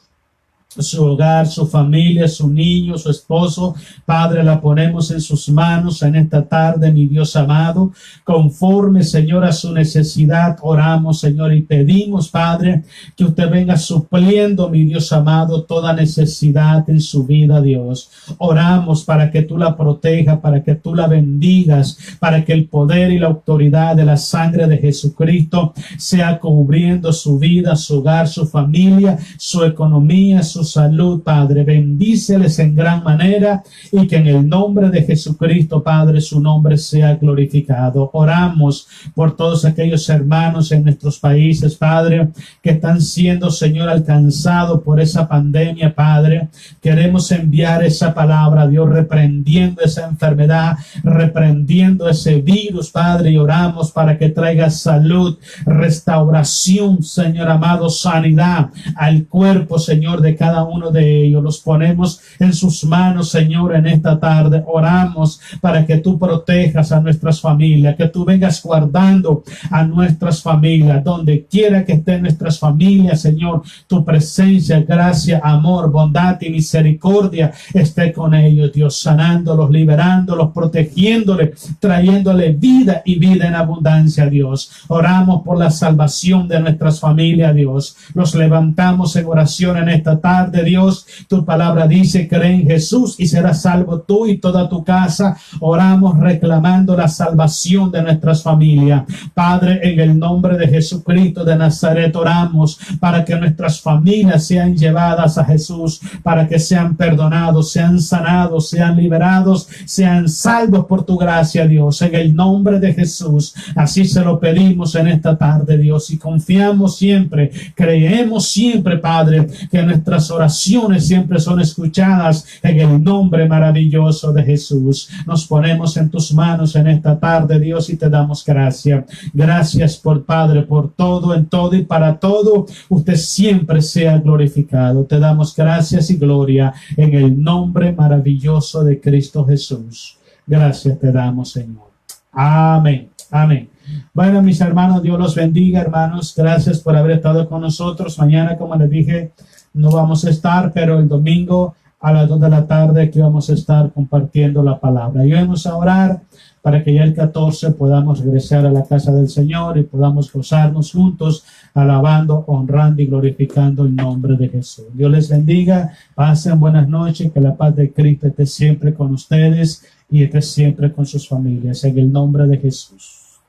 su hogar, su familia, su niño, su esposo. Padre, la ponemos en sus manos en esta tarde, mi Dios amado. Conforme, Señor, a su necesidad, oramos, Señor, y pedimos, Padre, que usted venga supliendo, mi Dios amado, toda necesidad en su vida, Dios. Oramos para que tú la protejas, para que tú la bendigas, para que el poder y la autoridad de la sangre de Jesucristo sea cubriendo su vida, su hogar, su familia, su economía, su salud, Padre. Bendíceles en gran manera y que en el nombre de Jesucristo, Padre, su nombre sea glorificado. Oramos por todos aquellos hermanos en nuestros países, Padre, que están siendo, Señor, alcanzados por esa pandemia, Padre. Queremos enviar esa palabra, Dios, reprendiendo esa enfermedad, reprendiendo ese virus, Padre, y oramos para que traiga salud, restauración, Señor amado, sanidad al cuerpo, Señor, de cada cada uno de ellos. Los ponemos en sus manos, Señor, en esta tarde. Oramos para que tú protejas a nuestras familias, que tú vengas guardando a nuestras familias, donde quiera que estén nuestras familias, Señor, tu presencia, gracia, amor, bondad y misericordia esté con ellos, Dios, sanándolos, liberándolos, protegiéndoles, trayéndole vida y vida en abundancia, Dios. Oramos por la salvación de nuestras familias, Dios. Los levantamos en oración en esta tarde, Dios. Tu palabra dice: cree en Jesús y serás salvo tú y toda tu casa. Oramos reclamando la salvación de nuestras familias. Padre, en el nombre de Jesucristo de Nazaret, oramos para que nuestras familias sean llevadas a Jesús, para que sean perdonados, sean sanados, sean liberados, sean salvos por tu gracia, Dios, en el nombre de Jesús. Así se lo pedimos en esta tarde, Dios, y confiamos siempre, creemos siempre, Padre, que nuestras oraciones siempre son escuchadas en el nombre maravilloso de Jesús. Nos ponemos en tus manos en esta tarde, Dios, y te damos gracias. Gracias por, Padre, por todo, en todo y para todo. Usted siempre sea glorificado. Te damos gracias y gloria en el nombre maravilloso de Cristo Jesús. Gracias te damos, Señor. Amén. Amén. Bueno, mis hermanos, Dios los bendiga, hermanos. Gracias por haber estado con nosotros. Mañana, como les dije, no vamos a estar, pero el domingo a las 2 de la tarde aquí vamos a estar compartiendo la palabra. Y vamos a orar para que ya el 14 podamos regresar a la casa del Señor y podamos gozarnos juntos, alabando, honrando y glorificando el nombre de Jesús. Dios les bendiga, pasen buenas noches, que la paz de Cristo esté siempre con ustedes y esté siempre con sus familias, en el nombre de Jesús.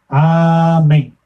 Amén.